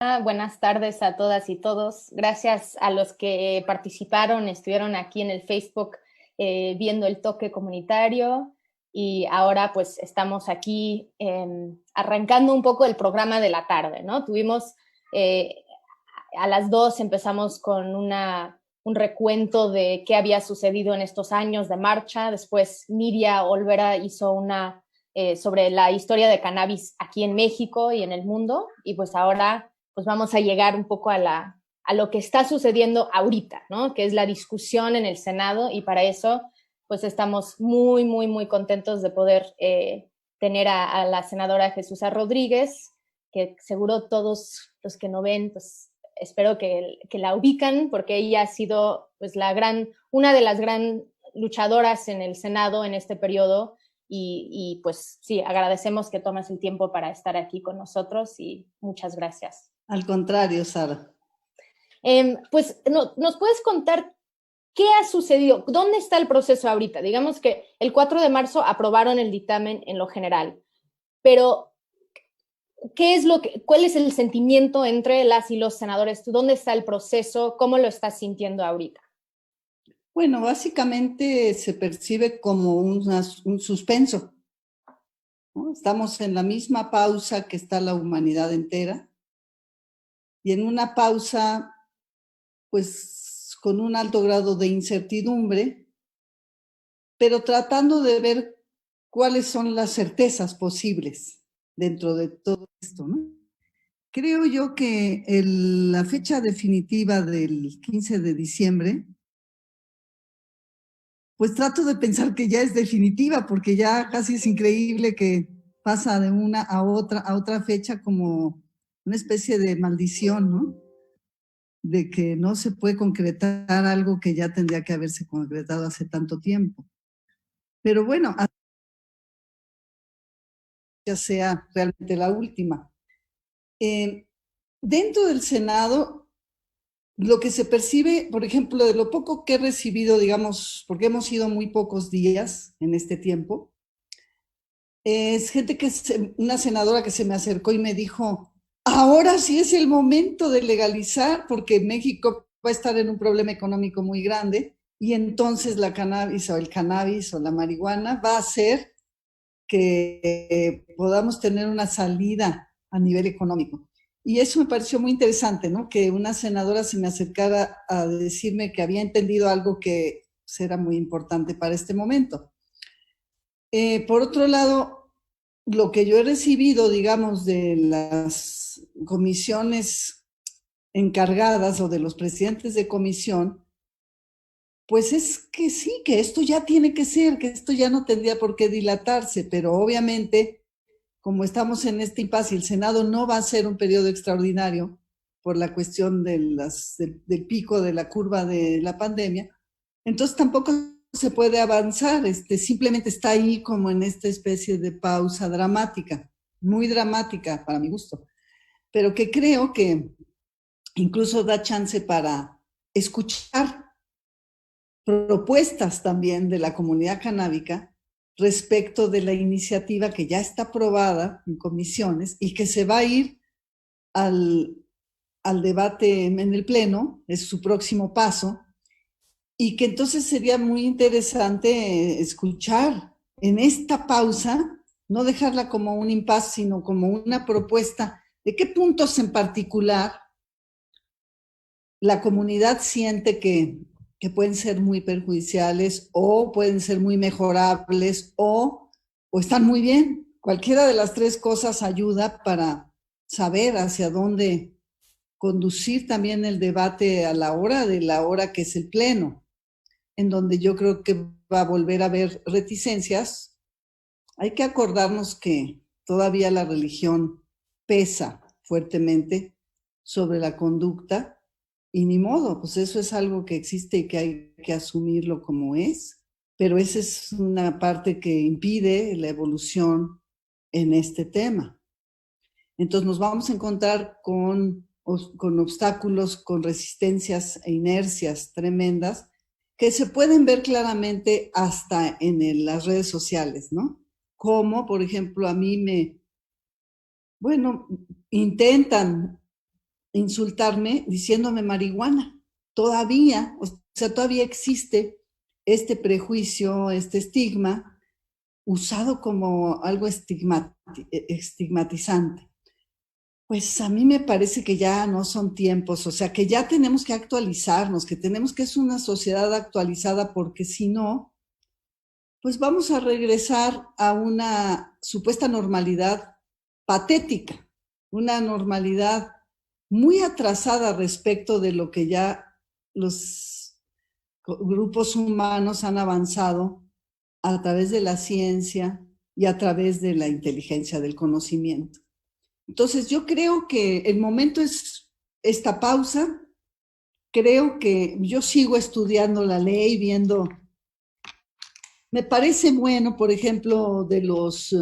Buenas tardes a todas y todos. Gracias a los que participaron, estuvieron aquí en el Facebook viendo el toque comunitario y ahora pues estamos aquí arrancando un poco el programa de la tarde, ¿no? Tuvimos a las 2 empezamos con un recuento de qué había sucedido en estos años de marcha. Después Nidia Olvera hizo una sobre la historia de cannabis aquí en México y en el mundo. Y pues ahora pues vamos a llegar un poco a lo que está sucediendo ahorita, ¿no? Que es la discusión en el Senado, y para eso pues estamos muy, muy, muy contentos de poder tener a la senadora Jesús Rodríguez, que seguro todos los que no ven, pues espero que la ubican, porque ella ha sido pues una de las gran luchadoras en el Senado en este periodo, y pues sí, agradecemos que tomes el tiempo para estar aquí con nosotros y muchas gracias. Al contrario, Sara. Pues ¿nos puedes contar qué ha sucedido? ¿Dónde está el proceso ahorita? Digamos que el 4 de marzo aprobaron el dictamen en lo general, pero ¿cuál es el sentimiento entre las y los senadores? ¿Dónde está el proceso? ¿Cómo lo estás sintiendo ahorita? Bueno, básicamente se percibe como un suspenso, ¿no? Estamos en la misma pausa que está la humanidad entera, y en una pausa, pues, con un alto grado de incertidumbre, pero tratando de ver cuáles son las certezas posibles dentro de todo esto, ¿no? Creo yo que la fecha definitiva del 15 de diciembre, pues trato de pensar que ya es definitiva, porque ya casi es increíble que pasa de una a otra fecha como una especie de maldición, ¿no? De que no se puede concretar algo que ya tendría que haberse concretado hace tanto tiempo. Pero bueno, ya sea realmente la última. Dentro del Senado, lo que se percibe, por ejemplo, de lo poco que he recibido, digamos, porque hemos sido muy pocos días en este tiempo, es gente una senadora que se me acercó y me dijo, ahora sí es el momento de legalizar, porque México va a estar en un problema económico muy grande, y entonces la cannabis o el cannabis o la marihuana va a hacer que podamos tener una salida a nivel económico. Y eso me pareció muy interesante, ¿no? Que una senadora se me acercara a decirme que había entendido algo que era muy importante para este momento. Por otro lado, lo que yo he recibido, digamos, de las comisiones encargadas o de los presidentes de comisión, pues es que sí, que esto ya tiene que ser, que esto ya no tendría por qué dilatarse, pero obviamente, como estamos en este impasse y el Senado no va a ser un periodo extraordinario por la cuestión del pico de la curva de la pandemia, entonces tampoco se puede avanzar, simplemente está ahí como en esta especie de pausa dramática, muy dramática para mi gusto, pero que creo que incluso da chance para escuchar propuestas también de la comunidad canábica respecto de la iniciativa que ya está aprobada en comisiones y que se va a ir al debate en el Pleno, es su próximo paso, y que entonces sería muy interesante escuchar en esta pausa, no dejarla como un impasse, sino como una propuesta de qué puntos en particular la comunidad siente que pueden ser muy perjudiciales o pueden ser muy mejorables o están muy bien. Cualquiera de las tres cosas ayuda para saber hacia dónde conducir también el debate a la hora que es el pleno, en donde yo creo que va a volver a haber reticencias. Hay que acordarnos que todavía la religión pesa fuertemente sobre la conducta, y ni modo, pues eso es algo que existe y que hay que asumirlo como es, pero esa es una parte que impide la evolución en este tema. Entonces nos vamos a encontrar con obstáculos, con resistencias e inercias tremendas que se pueden ver claramente hasta en las redes sociales, ¿no? Como, por ejemplo, bueno, intentan insultarme diciéndome marihuana. Todavía, o sea, todavía existe este prejuicio, este estigma, usado como algo estigmatizante. Pues a mí me parece que ya no son tiempos, o sea, que ya tenemos que actualizarnos, que tenemos que ser una sociedad actualizada, porque si no, pues vamos a regresar a una supuesta normalidad patética, una normalidad muy atrasada respecto de lo que ya los grupos humanos han avanzado a través de la ciencia y a través de la inteligencia del conocimiento. Entonces yo creo que el momento es esta pausa. Creo que yo sigo estudiando la ley, viendo. Me parece bueno, por ejemplo, de los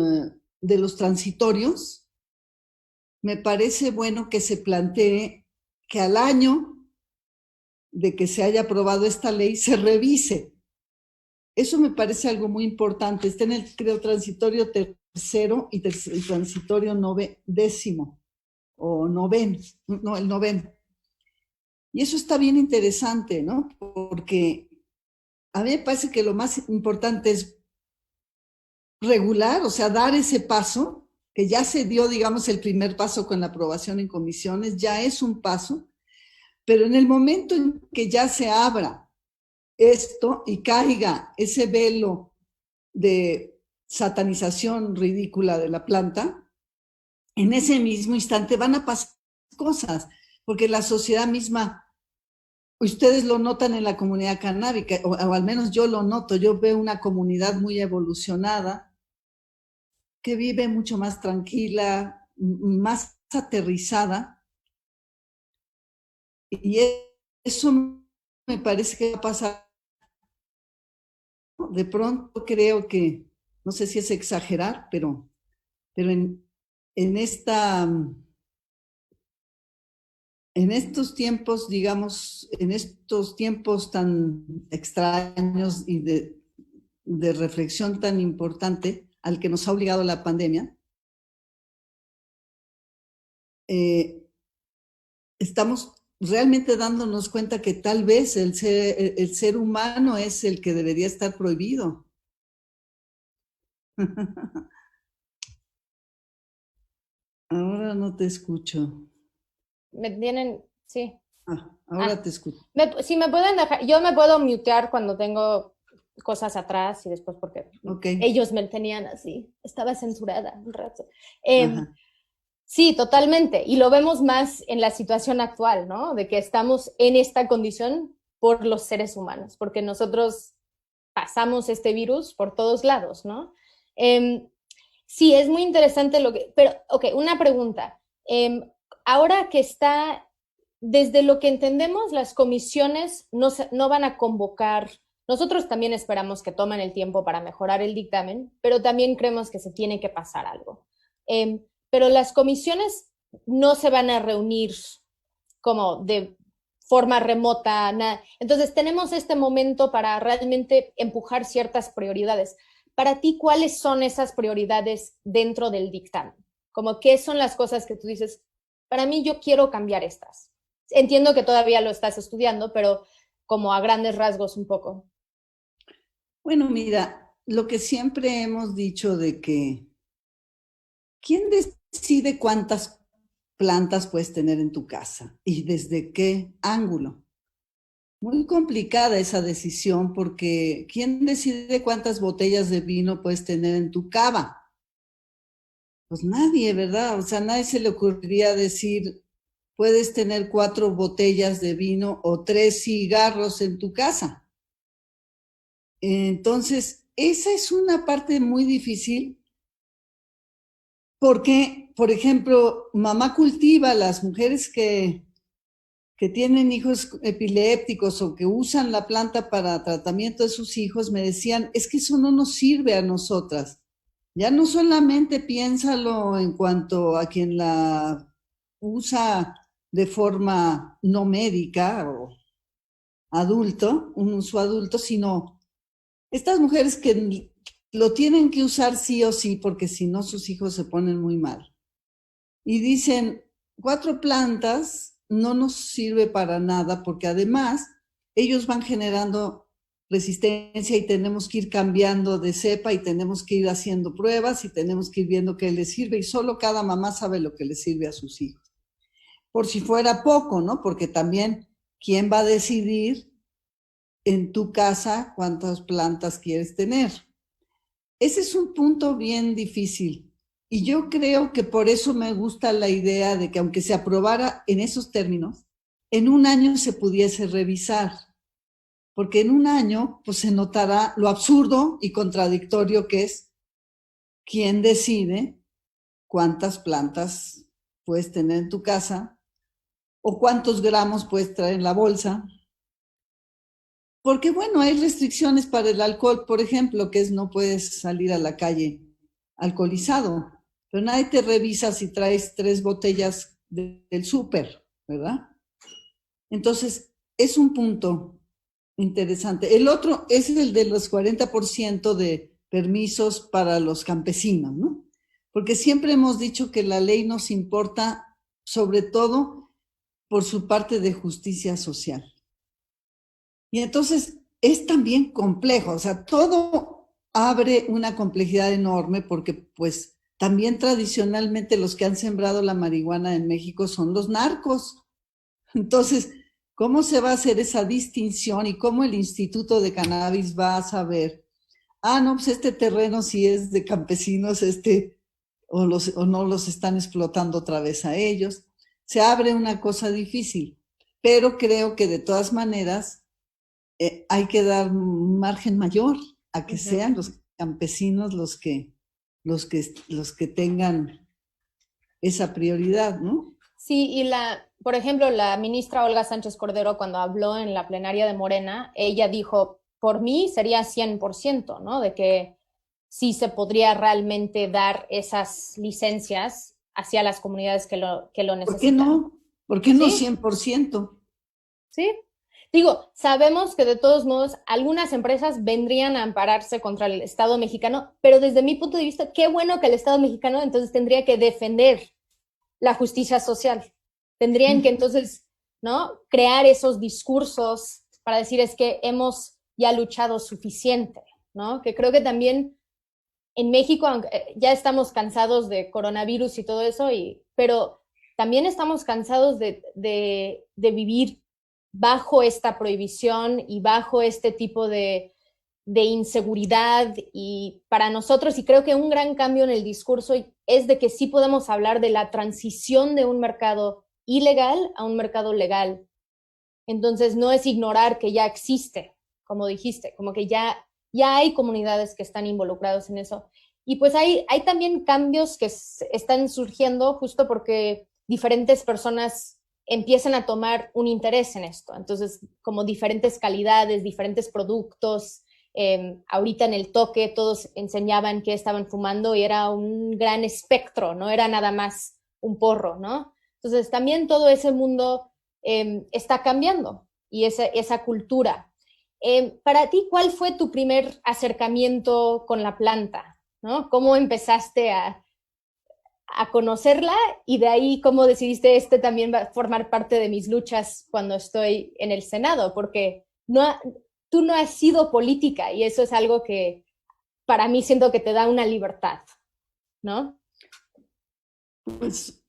transitorios, me parece bueno que se plantee que al año de que se haya aprobado esta ley se revise. Eso me parece algo muy importante. Está en el, creo, transitorio tercero y el transitorio décimo, o noveno, no, el noveno. Y eso está bien interesante, ¿no? Porque a mí me parece que lo más importante es regular, o sea, dar ese paso, que ya se dio, digamos, el primer paso con la aprobación en comisiones, ya es un paso, pero en el momento en que ya se abra esto y caiga ese velo de satanización ridícula de la planta, en ese mismo instante van a pasar cosas, porque la sociedad misma, ustedes lo notan en la comunidad canábica, o al menos yo lo noto, yo veo una comunidad muy evolucionada, que vive mucho más tranquila, más aterrizada, y eso me parece que va a pasar. De pronto creo que, no sé si es exagerar, pero en estos tiempos, digamos, en estos tiempos tan extraños y de reflexión tan importante al que nos ha obligado la pandemia, estamos realmente dándonos cuenta que tal vez el ser humano es el que debería estar prohibido. Ahora no te escucho. Me tienen, sí. Ahora te escucho. Si me pueden dejar, yo me puedo mutear cuando tengo cosas atrás y después porque ellos me tenían así, estaba censurada un rato. Sí, totalmente, y lo vemos más en la situación actual, ¿no? De que estamos en esta condición por los seres humanos, porque nosotros pasamos este virus por todos lados, ¿no? Sí, es muy interesante lo que, pero, ok, una pregunta. Ahora que está, desde lo que entendemos, las comisiones no van a convocar. Nosotros también esperamos que tomen el tiempo para mejorar el dictamen, pero también creemos que se tiene que pasar algo. Pero las comisiones no se van a reunir como de forma remota, nada. Entonces tenemos este momento para realmente empujar ciertas prioridades. Para ti, ¿cuáles son esas prioridades dentro del dictamen? Como qué son las cosas que tú dices, para mí yo quiero cambiar estas. Entiendo que todavía lo estás estudiando, pero como a grandes rasgos un poco. Bueno, mira, lo que siempre hemos dicho de que ¿quién decide cuántas plantas puedes tener en tu casa y desde qué ángulo? Muy complicada esa decisión porque ¿quién decide cuántas botellas de vino puedes tener en tu cava? Pues nadie, ¿verdad? O sea, a nadie se le ocurriría decir, puedes tener 4 botellas de vino o 3 cigarros en tu casa. Entonces, esa es una parte muy difícil porque, por ejemplo, mamá cultiva, las mujeres que tienen hijos epilépticos o que usan la planta para tratamiento de sus hijos, me decían, es que eso no nos sirve a nosotras. Ya no solamente piénsalo en cuanto a quien la usa de forma no médica o adulto, un uso adulto, sino estas mujeres que lo tienen que usar sí o sí, porque si no sus hijos se ponen muy mal. Y dicen, 4 plantas no nos sirve para nada porque además ellos van generando resistencia y tenemos que ir cambiando de cepa y tenemos que ir haciendo pruebas y tenemos que ir viendo qué les sirve y solo cada mamá sabe lo que le sirve a sus hijos. Por si fuera poco, ¿no? Porque también, ¿quién va a decidir en tu casa cuántas plantas quieres tener? Ese es un punto bien difícil. Y yo creo que por eso me gusta la idea de que aunque se aprobara en esos términos, en un año se pudiese revisar, porque en un año pues se notará lo absurdo y contradictorio que es quién decide cuántas plantas puedes tener en tu casa o cuántos gramos puedes traer en la bolsa. Porque bueno, hay restricciones para el alcohol, por ejemplo, que es no puedes salir a la calle alcoholizado, pero nadie te revisa si traes 3 botellas del súper, ¿verdad? Entonces, es un punto interesante. El otro es el de los 40% de permisos para los campesinos, ¿no? Porque siempre hemos dicho que la ley nos importa sobre todo por su parte de justicia social. Y entonces es también complejo, o sea, todo abre una complejidad enorme porque pues también tradicionalmente los que han sembrado la marihuana en México son los narcos. Entonces, ¿cómo se va a hacer esa distinción y cómo el Instituto de Cannabis va a saber? Ah, no, pues este terreno sí es de campesinos, o no los están explotando otra vez a ellos. Se abre una cosa difícil, pero creo que de todas maneras hay que dar un margen mayor a que sean los campesinos los que tengan esa prioridad, ¿no? Sí, y por ejemplo, la ministra Olga Sánchez Cordero, cuando habló en la plenaria de Morena, ella dijo, por mí sería 100%, ¿no? De que sí se podría realmente dar esas licencias hacia las comunidades que lo ¿Por qué necesitan. no? ¿Por qué no Sí, 100%? sí. Digo, sabemos que de todos modos algunas empresas vendrían a ampararse contra el Estado mexicano, pero desde mi punto de vista, qué bueno que el Estado mexicano entonces tendría que defender la justicia social. Tendrían que entonces, ¿no? Crear esos discursos para decir es que hemos ya luchado suficiente, ¿no? Que creo que también en México ya estamos cansados de coronavirus y todo eso, pero también estamos cansados de vivir bajo esta prohibición y bajo este tipo de inseguridad y para nosotros, y creo que un gran cambio en el discurso es de que sí podemos hablar de la transición de un mercado ilegal a un mercado legal. Entonces no es ignorar que ya existe, como dijiste, como que ya hay comunidades que están involucrados en eso. Y pues hay también cambios que están surgiendo justo porque diferentes personas empiezan a tomar un interés en esto. Entonces, como diferentes calidades, diferentes productos. Ahorita en el toque todos enseñaban que estaban fumando y era un gran espectro, no era nada más un porro, ¿no? Entonces, también todo ese mundo está cambiando y esa cultura. Para ti, ¿cuál fue tu primer acercamiento con la planta? ¿No? ¿Cómo empezaste a conocerla y de ahí cómo decidiste también va a formar parte de mis luchas cuando estoy en el Senado? Porque tú no has sido política y eso es algo que para mí siento que te da una libertad, ¿no? Pues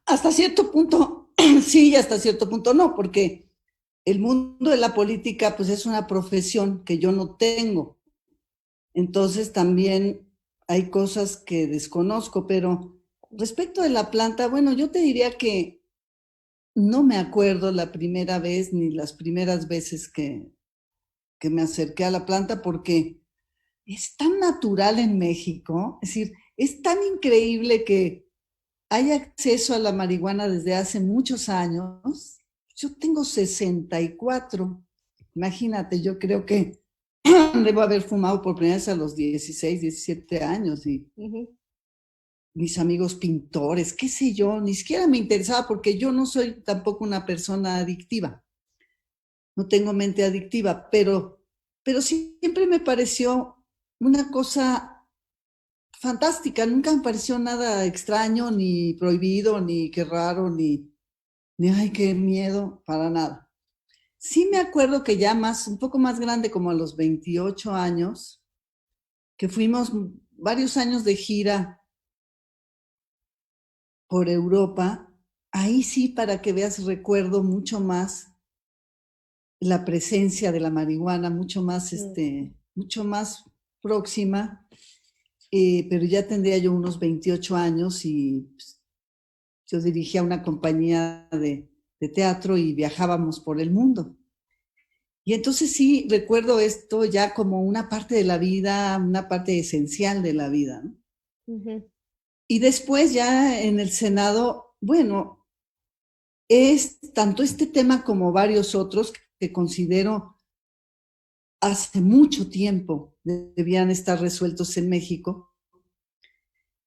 hasta cierto punto sí y hasta cierto punto no, porque el mundo de la política pues es una profesión que yo no tengo. Entonces también hay cosas que desconozco, pero respecto de la planta, bueno, yo te diría que no me acuerdo la primera vez ni las primeras veces que me acerqué a la planta porque es tan natural en México, es decir, es tan increíble que hay acceso a la marihuana desde hace muchos años. Yo tengo 64. Imagínate, yo creo que debo haber fumado por primera vez a los 16, 17 años y mis amigos pintores, qué sé yo, ni siquiera me interesaba porque yo no soy tampoco una persona adictiva, no tengo mente adictiva, pero siempre me pareció una cosa fantástica, nunca me pareció nada extraño, ni prohibido, ni qué raro, ni... ni ay, qué miedo, para nada. Sí me acuerdo que ya un poco más grande, como a los 28 años, que fuimos varios años de gira por Europa, ahí sí, para que veas, recuerdo mucho más la presencia de la marihuana, mucho más próxima, pero ya tendría yo unos 28 años y pues, yo dirigía una compañía de teatro y viajábamos por el mundo. Y entonces sí, recuerdo esto ya como una parte de la vida, una parte esencial de la vida, ¿no? Uh-huh. Y después ya en el Senado, bueno, es tanto este tema como varios otros que considero hace mucho tiempo debían estar resueltos en México.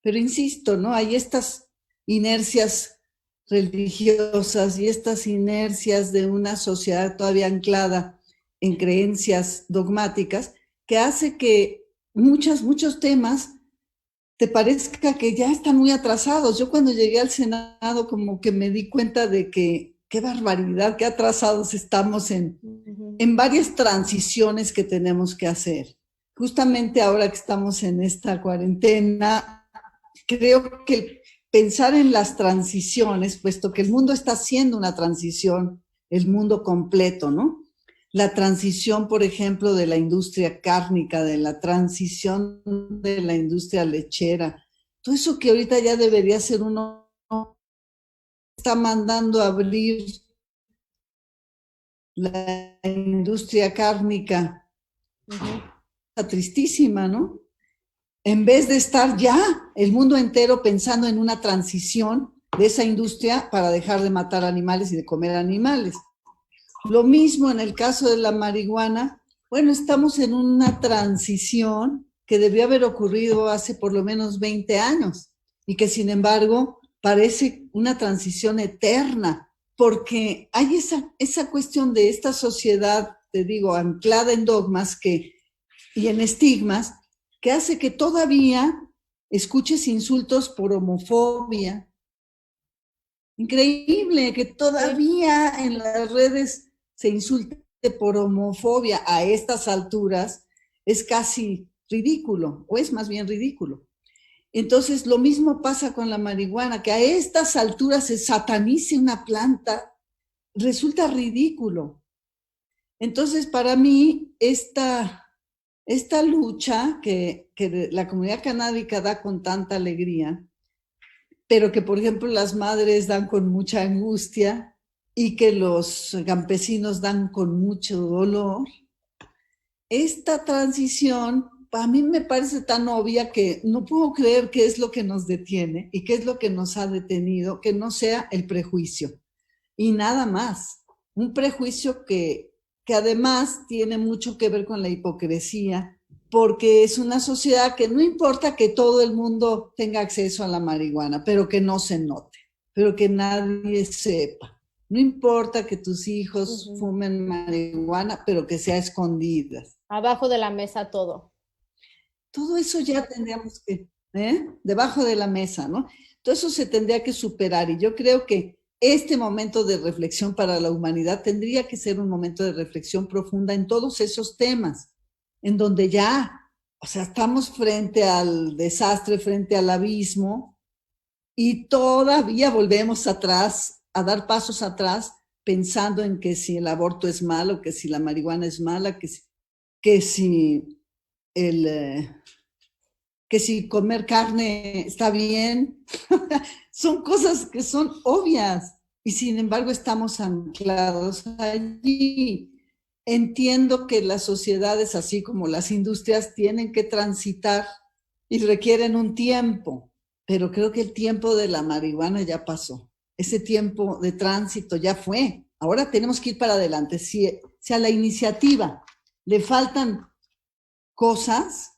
Pero insisto, ¿no? Hay estas inercias religiosas y estas inercias de una sociedad todavía anclada en creencias dogmáticas que hace que muchos temas te parezca que ya están muy atrasados. Yo cuando llegué al Senado como que me di cuenta de que qué barbaridad, qué atrasados estamos en varias transiciones que tenemos que hacer. Justamente ahora que estamos en esta cuarentena, creo que pensar en las transiciones, puesto que el mundo está haciendo una transición, el mundo completo, ¿no? La transición, por ejemplo, de la industria cárnica, de la transición de la industria lechera, todo eso que ahorita ya debería ser uno, está mandando a abrir la industria cárnica. Está tristísima, ¿no? En vez de estar ya el mundo entero pensando en una transición de esa industria para dejar de matar animales y de comer animales. Lo mismo en el caso de la marihuana. Bueno, estamos en una transición que debió haber ocurrido hace por lo menos 20 años y que sin embargo parece una transición eterna, porque hay esa cuestión de esta sociedad, te digo, anclada en dogmas y en estigmas, que hace que todavía escuches insultos por homofobia. Increíble que todavía en las redes se insulte por homofobia a estas alturas, es casi ridículo, o es más bien ridículo. Entonces, lo mismo pasa con la marihuana, que a estas alturas se satanice una planta, resulta ridículo. Entonces, para mí, esta lucha que la comunidad canábica da con tanta alegría, pero que, por ejemplo, las madres dan con mucha angustia y que los campesinos dan con mucho dolor, esta transición a mí me parece tan obvia que no puedo creer qué es lo que nos detiene y qué es lo que nos ha detenido, que no sea el prejuicio y nada más. Un prejuicio que además tiene mucho que ver con la hipocresía, porque es una sociedad que no importa que todo el mundo tenga acceso a la marihuana, pero que no se note, pero que nadie sepa. No importa que tus hijos fumen marihuana, pero que sea escondidas. Abajo de la mesa todo. Todo eso ya tendríamos que, debajo de la mesa, ¿no? Todo eso se tendría que superar y yo creo que este momento de reflexión para la humanidad tendría que ser un momento de reflexión profunda en todos esos temas, en donde ya, o sea, estamos frente al desastre, frente al abismo y todavía volvemos atrás, a dar pasos atrás, pensando en que si el aborto es malo, que si la marihuana es mala, que si que si comer carne está bien. Son cosas que son obvias y sin embargo estamos anclados allí. Entiendo que las sociedades, así como las industrias, tienen que transitar y requieren un tiempo, pero creo que el tiempo de la marihuana ya pasó. Ese tiempo de tránsito ya fue. Ahora tenemos que ir para adelante. Si a la iniciativa le faltan cosas,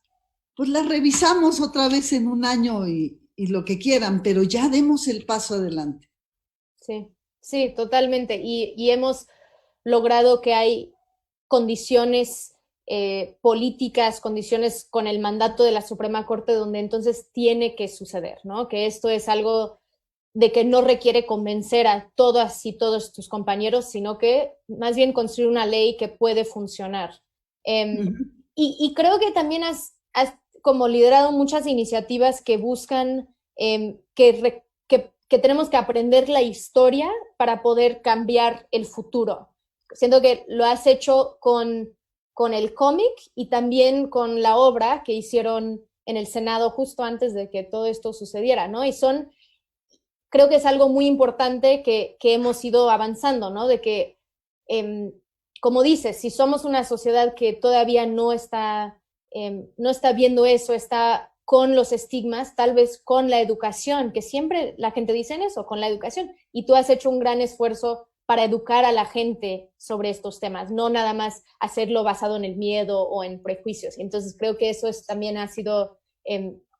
pues las revisamos otra vez en un año y lo que quieran, pero ya demos el paso adelante. Sí, sí, totalmente. Y hemos logrado que hay condiciones políticas, condiciones con el mandato de la Suprema Corte donde entonces tiene que suceder, ¿no? Que esto es algo de que no requiere convencer a todas y todos tus compañeros, sino que más bien construir una ley que puede funcionar. Y creo que también has como liderado muchas iniciativas que buscan que tenemos que aprender la historia para poder cambiar el futuro. Siento que lo has hecho con el cómic y también con la obra que hicieron en el Senado justo antes de que todo esto sucediera, ¿no? Y creo que es algo muy importante que hemos ido avanzando, ¿no? De que, como dices, si somos una sociedad que todavía no está viendo eso, está con los estigmas, tal vez con la educación, que siempre la gente dice eso, con la educación. Y tú has hecho un gran esfuerzo para educar a la gente sobre estos temas, no nada más hacerlo basado en el miedo o en prejuicios. Entonces creo que eso también ha sido,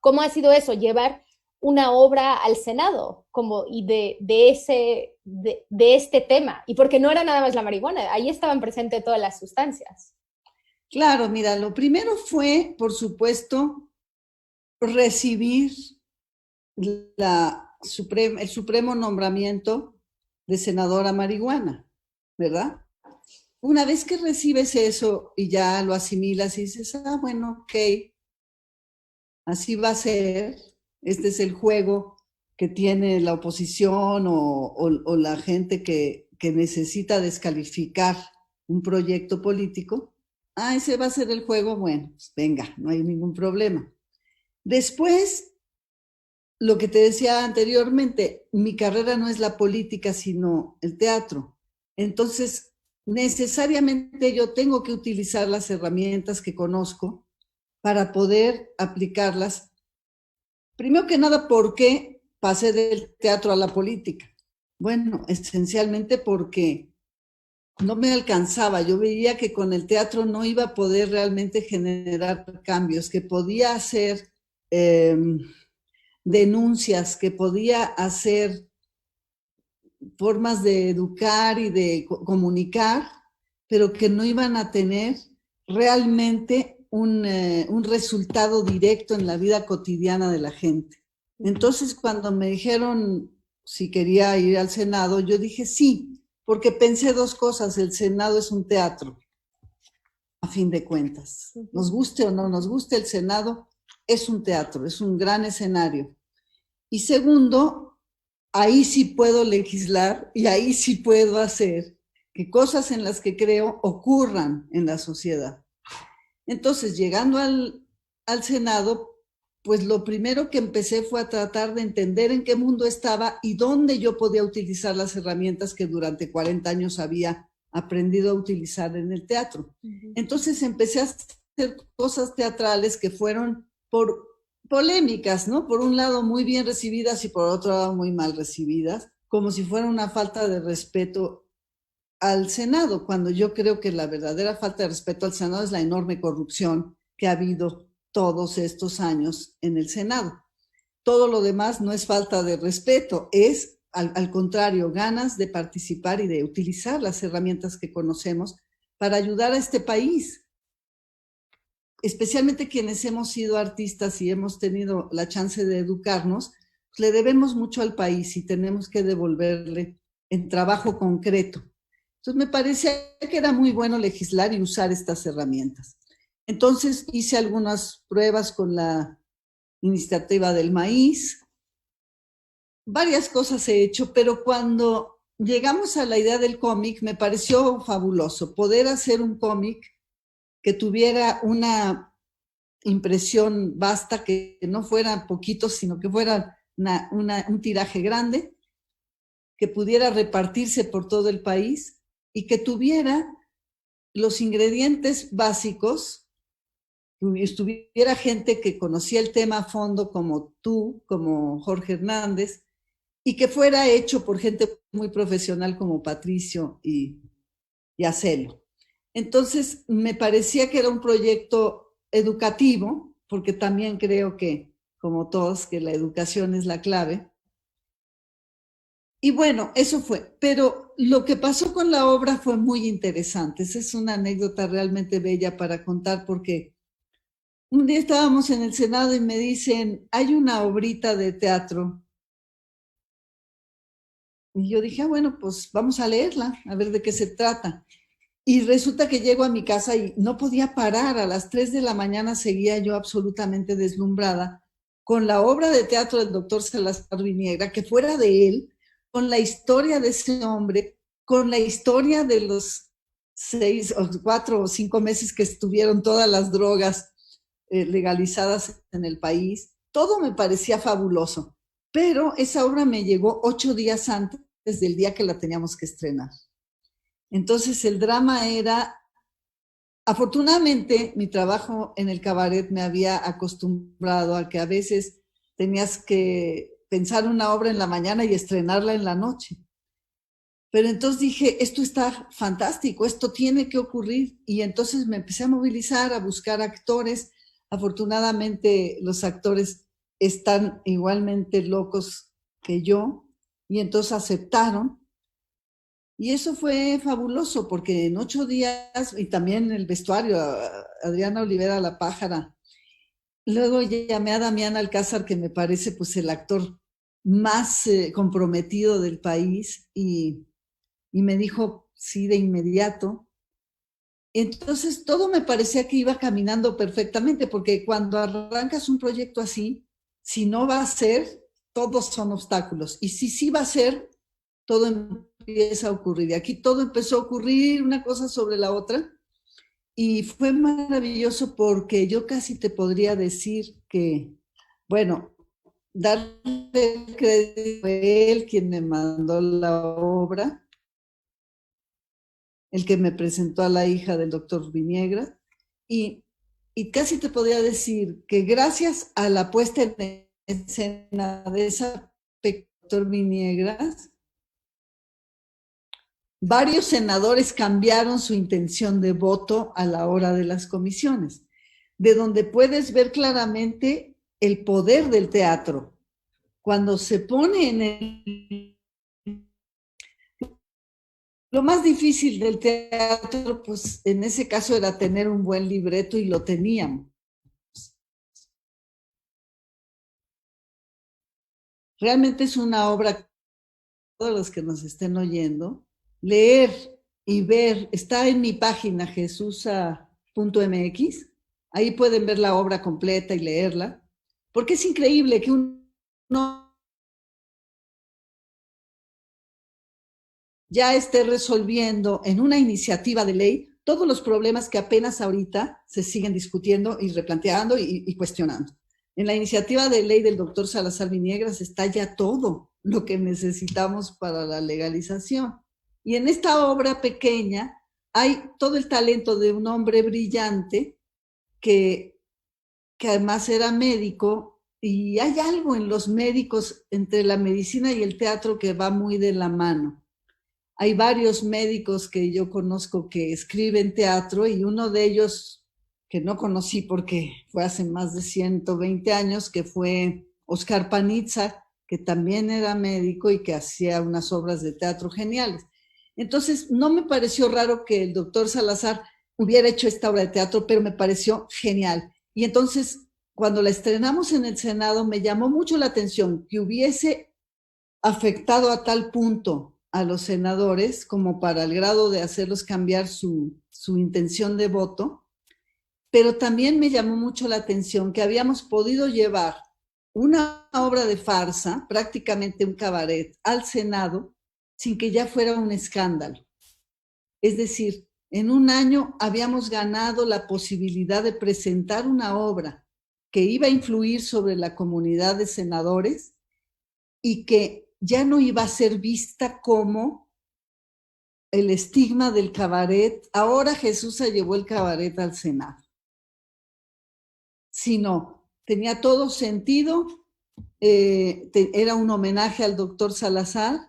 ¿cómo ha sido eso? Llevar una obra al Senado como y de este tema, y porque no era nada más la marihuana, ahí estaban presentes todas las sustancias. Claro, mira, lo primero fue, por supuesto, recibir el supremo nombramiento de senadora marihuana, ¿verdad? Una vez que recibes eso y ya lo asimilas y dices, bueno, ok, así va a ser, este es el juego que tiene la oposición o la gente que necesita descalificar un proyecto político. Ese va a ser el juego, bueno, pues venga, no hay ningún problema. Después, lo que te decía anteriormente, mi carrera no es la política, sino el teatro. Entonces, necesariamente yo tengo que utilizar las herramientas que conozco para poder aplicarlas. Primero que nada, ¿por qué pasé del teatro a la política? Bueno, esencialmente porque no me alcanzaba. Yo veía que con el teatro no iba a poder realmente generar cambios, que podía hacer denuncias, que podía hacer formas de educar y de comunicar, pero que no iban a tener realmente un resultado directo en la vida cotidiana de la gente. Entonces, cuando me dijeron si quería ir al Senado, yo dije sí, porque pensé dos cosas. El Senado es un teatro, a fin de cuentas. Nos guste o no nos guste, el Senado es un teatro, es un gran escenario. Y segundo, ahí sí puedo legislar y ahí sí puedo hacer que cosas en las que creo ocurran en la sociedad. Entonces, llegando al Senado, pues lo primero que empecé fue a tratar de entender en qué mundo estaba y dónde yo podía utilizar las herramientas que durante 40 años había aprendido a utilizar en el teatro. Entonces empecé a hacer cosas teatrales que fueron por polémicas, ¿no? Por un lado muy bien recibidas y por otro lado muy mal recibidas, como si fuera una falta de respeto al Senado, cuando yo creo que la verdadera falta de respeto al Senado es la enorme corrupción que ha habido todos estos años en el Senado. Todo lo demás no es falta de respeto, es al contrario, ganas de participar y de utilizar las herramientas que conocemos para ayudar a este país. Especialmente quienes hemos sido artistas y hemos tenido la chance de educarnos, pues le debemos mucho al país y tenemos que devolverle en trabajo concreto. Entonces me parecía que era muy bueno legislar y usar estas herramientas. Entonces hice algunas pruebas con la iniciativa del maíz, varias cosas he hecho, pero cuando llegamos a la idea del cómic me pareció fabuloso poder hacer un cómic que tuviera una impresión vasta, que no fueran poquitos, sino que fuera un tiraje grande, que pudiera repartirse por todo el país y que tuviera los ingredientes básicos, estuviera gente que conocía el tema a fondo, como tú, como Jorge Hernández, y que fuera hecho por gente muy profesional como Patricio y Acelo. Entonces, me parecía que era un proyecto educativo, porque también creo que, como todos, que la educación es la clave. Y bueno, eso fue. Pero lo que pasó con la obra fue muy interesante. Esa es una anécdota realmente bella para contar, porque un día estábamos en el Senado y me dicen, hay una obrita de teatro Y yo dije, bueno, pues vamos a leerla, a ver de qué se trata. Y resulta que llego a mi casa y no podía parar. A las 3 de la mañana seguía yo absolutamente deslumbrada con la obra de teatro del doctor Salazar Viniegra, que fuera de él, con la historia de ese hombre, con la historia de los 6 o 4 o 5 meses que estuvieron todas las drogas legalizadas en el país. Todo me parecía fabuloso, pero esa obra me llegó 8 días antes del día que la teníamos que estrenar. Entonces el drama era, afortunadamente mi trabajo en el cabaret me había acostumbrado a que a veces tenías que pensar una obra en la mañana y estrenarla en la noche. Pero entonces dije, esto está fantástico, esto tiene que ocurrir. Y entonces me empecé a movilizar, a buscar actores. Afortunadamente los actores están igualmente locos que yo y entonces aceptaron. Y eso fue fabuloso porque en 8 días, y también el vestuario, Adriana Olivera la Pájara. Luego llamé a Damián Alcázar, que me parece pues el actor más comprometido del país, y me dijo sí de inmediato. Entonces todo me parecía que iba caminando perfectamente, porque cuando arrancas un proyecto así, si no va a ser, todos son obstáculos. Y si sí va a ser, todo empieza a ocurrir. Y aquí todo empezó a ocurrir, una cosa sobre la otra. Y fue maravilloso porque yo casi te podría decir que, bueno, darle el crédito fue él quien me mandó la obra, el que me presentó a la hija del doctor Viniegra, y, y casi te podría decir que gracias a la puesta en escena de esa doctor Viniegas, varios senadores cambiaron su intención de voto a la hora de las comisiones, de donde puedes ver claramente el poder del teatro. Cuando se pone en el... Lo más difícil del teatro, pues en ese caso era tener un buen libreto y lo teníamos. Realmente es una obra, todos los que nos estén oyendo, leer y ver, está en mi página jesusa.mx, ahí pueden ver la obra completa y leerla, porque es increíble que uno ya esté resolviendo en una iniciativa de ley todos los problemas que apenas ahorita se siguen discutiendo y replanteando y cuestionando. En la iniciativa de ley del doctor Salazar Viniegas está ya todo lo que necesitamos para la legalización. Y en esta obra pequeña hay todo el talento de un hombre brillante que además era médico, y hay algo en los médicos entre la medicina y el teatro que va muy de la mano. Hay varios médicos que yo conozco que escriben teatro y uno de ellos que no conocí porque fue hace más de 120 años, que fue Oscar Panizza, que también era médico y que hacía unas obras de teatro geniales. Entonces, no me pareció raro que el doctor Salazar hubiera hecho esta obra de teatro, pero me pareció genial. Y entonces, cuando la estrenamos en el Senado, me llamó mucho la atención que hubiese afectado a tal punto a los senadores como para el grado de hacerlos cambiar su intención de voto, pero también me llamó mucho la atención que habíamos podido llevar una obra de farsa, prácticamente un cabaret, al Senado sin que ya fuera un escándalo. Es decir, en un año habíamos ganado la posibilidad de presentar una obra que iba a influir sobre la comunidad de senadores y que ya no iba a ser vista como el estigma del cabaret. Ahora Jesús se llevó el cabaret al Senado, sino tenía todo sentido, era un homenaje al doctor Salazar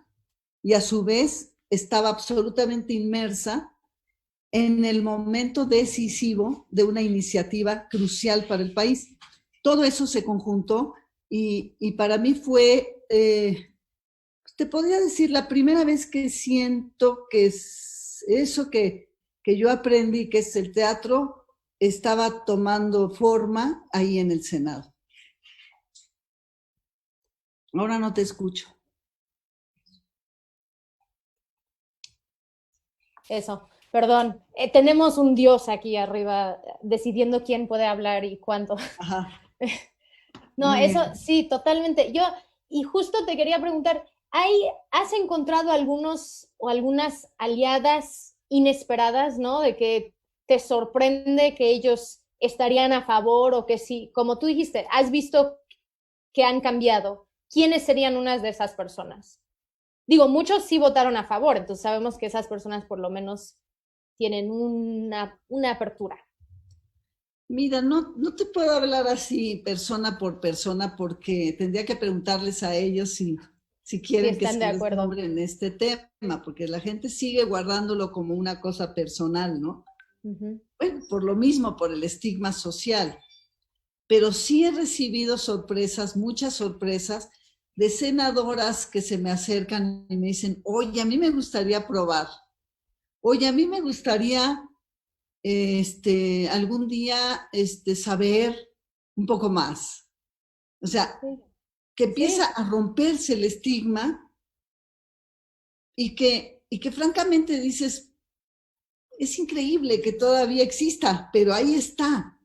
y a su vez estaba absolutamente inmersa en el momento decisivo de una iniciativa crucial para el país. Todo eso se conjuntó y para mí fue, te podría decir, la primera vez que siento que es eso que yo aprendí, que es el teatro, estaba tomando forma ahí en el Senado. Ahora no te escucho. Eso, perdón. Tenemos un dios aquí arriba decidiendo quién puede hablar y cuánto. Ajá, No, muy eso bien. sí, totalmente. Y justo te quería preguntar, ¿has encontrado algunos o algunas aliadas inesperadas, ¿no? De que te sorprende que ellos estarían a favor o que sí, como tú dijiste, has visto que han cambiado. ¿Quiénes serían unas de esas personas? Digo, muchos sí votaron a favor, entonces sabemos que esas personas por lo menos tienen una apertura. Mira, no te puedo hablar así persona por persona porque tendría que preguntarles a ellos si Si quieren que están de se les acuerdo. nombre en este tema, porque la gente sigue guardándolo como una cosa personal, ¿no? Uh -huh. Bueno, por lo mismo, por el estigma social. Pero sí he recibido sorpresas, muchas sorpresas, de senadoras que se me acercan y me dicen, oye, a mí me gustaría probar, oye, a mí me gustaría algún día saber un poco más. O sea, Sí. que empieza Sí, a romperse el estigma y que francamente dices, es increíble que todavía exista, pero ahí está.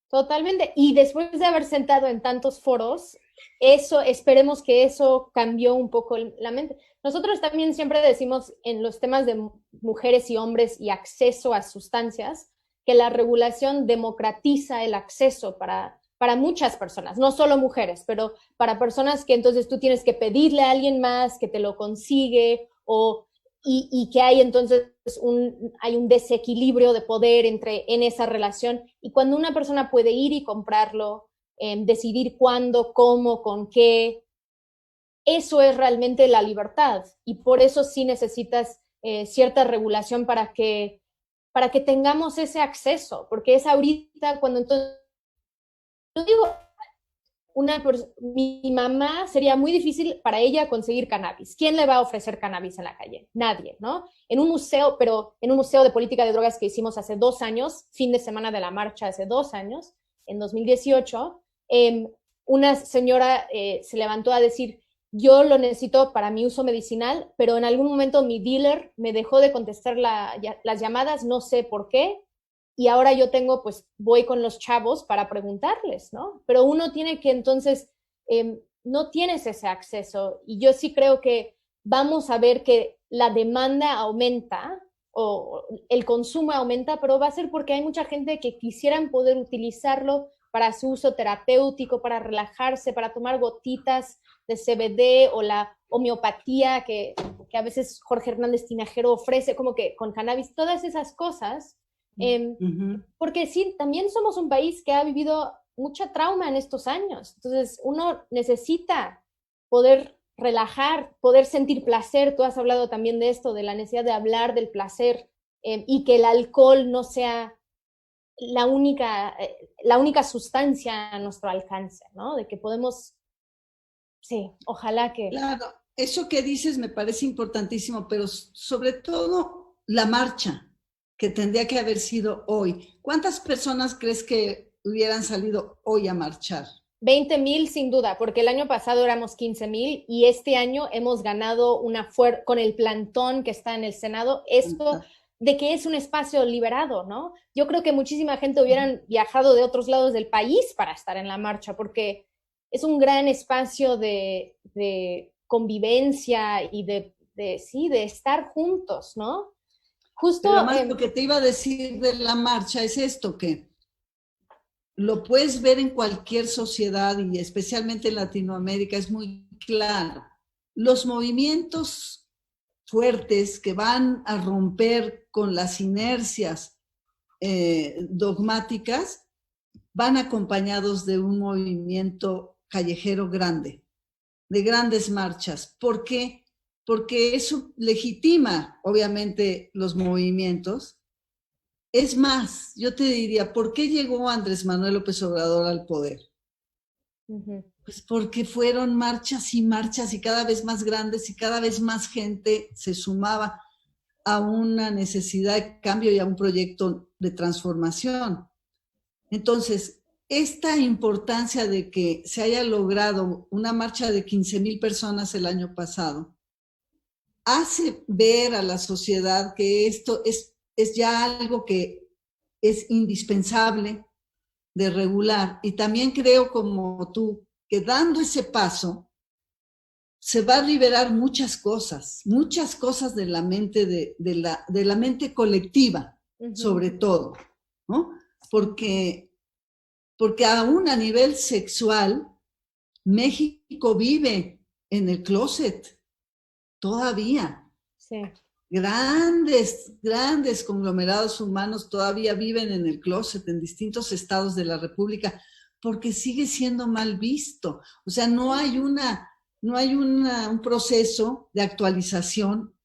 totalmente. Y después de haber sentado en tantos foros, eso, esperemos que eso cambió un poco la mente. Nosotros también siempre decimos en los temas de mujeres y hombres y acceso a sustancias, que la regulación democratiza el acceso para muchas personas, no solo mujeres, pero para personas que entonces tú tienes que pedirle a alguien más que te lo consigue y que hay entonces hay un desequilibrio de poder en esa relación. Y cuando una persona puede ir y comprarlo, decidir cuándo, cómo, con qué, eso es realmente la libertad. Y por eso sí necesitas cierta regulación para que tengamos ese acceso, porque es ahorita cuando entonces, yo digo, mi mamá sería muy difícil para ella conseguir cannabis. ¿Quién le va a ofrecer cannabis en la calle? Nadie, ¿no? En un museo, pero en un museo de política de drogas que hicimos hace 2 años, fin de semana de la marcha hace 2 años, en 2018, una señora se levantó a decir, yo lo necesito para mi uso medicinal, pero en algún momento mi dealer me dejó de contestar las llamadas, no sé por qué, y ahora yo tengo, pues voy con los chavos para preguntarles, ¿no? Pero uno tiene que entonces, no tienes ese acceso y yo sí creo que vamos a ver que la demanda aumenta o el consumo aumenta, pero va a ser porque hay mucha gente que quisieran poder utilizarlo para su uso terapéutico, para relajarse, para tomar gotitas de CBD o la homeopatía que a veces Jorge Hernández Tinajero ofrece, como que con cannabis, todas esas cosas. Uh -huh. Porque sí, también somos un país que ha vivido mucha trauma en estos años. Entonces, uno necesita poder relajar, poder sentir placer. Tú has hablado también de esto, de la necesidad de hablar del placer y que el alcohol no sea la única sustancia a nuestro alcance, ¿no? De que podemos, sí, ojalá que... Claro, eso que dices me parece importantísimo, pero sobre todo la marcha que tendría que haber sido hoy. ¿Cuántas personas crees que hubieran salido hoy a marchar? 20,000 sin duda, porque el año pasado éramos 15,000 y este año hemos ganado con el plantón que está en el Senado, esto de que es un espacio liberado, ¿no? Yo creo que muchísima gente hubieran viajado de otros lados del país para estar en la marcha, porque es un gran espacio de convivencia y sí, de estar juntos, ¿no? Justo, Pero además lo que te iba a decir de la marcha es esto, que lo puedes ver en cualquier sociedad y especialmente en Latinoamérica, es muy claro. Los movimientos fuertes que van a romper con las inercias dogmáticas van acompañados de un movimiento callejero grande, de grandes marchas. ¿Por qué? Porque eso legitima, obviamente, los movimientos. Es más, yo te diría, ¿por qué llegó Andrés Manuel López Obrador al poder? Pues porque fueron marchas y marchas y cada vez más grandes y cada vez más gente se sumaba a una necesidad de cambio y a un proyecto de transformación. Entonces, esta importancia de que se haya logrado una marcha de 15,000 personas el año pasado hace ver a la sociedad que esto es ya algo que es indispensable de regular. Y también creo, como tú, que dando ese paso se va a liberar muchas cosas de la mente, de la mente colectiva, sobre todo, ¿no? Porque aún a nivel sexual, México vive en el closet todavía. Sí. Grandes conglomerados humanos todavía viven en el closet en distintos estados de la República porque sigue siendo mal visto. O sea, no hay un proceso de actualización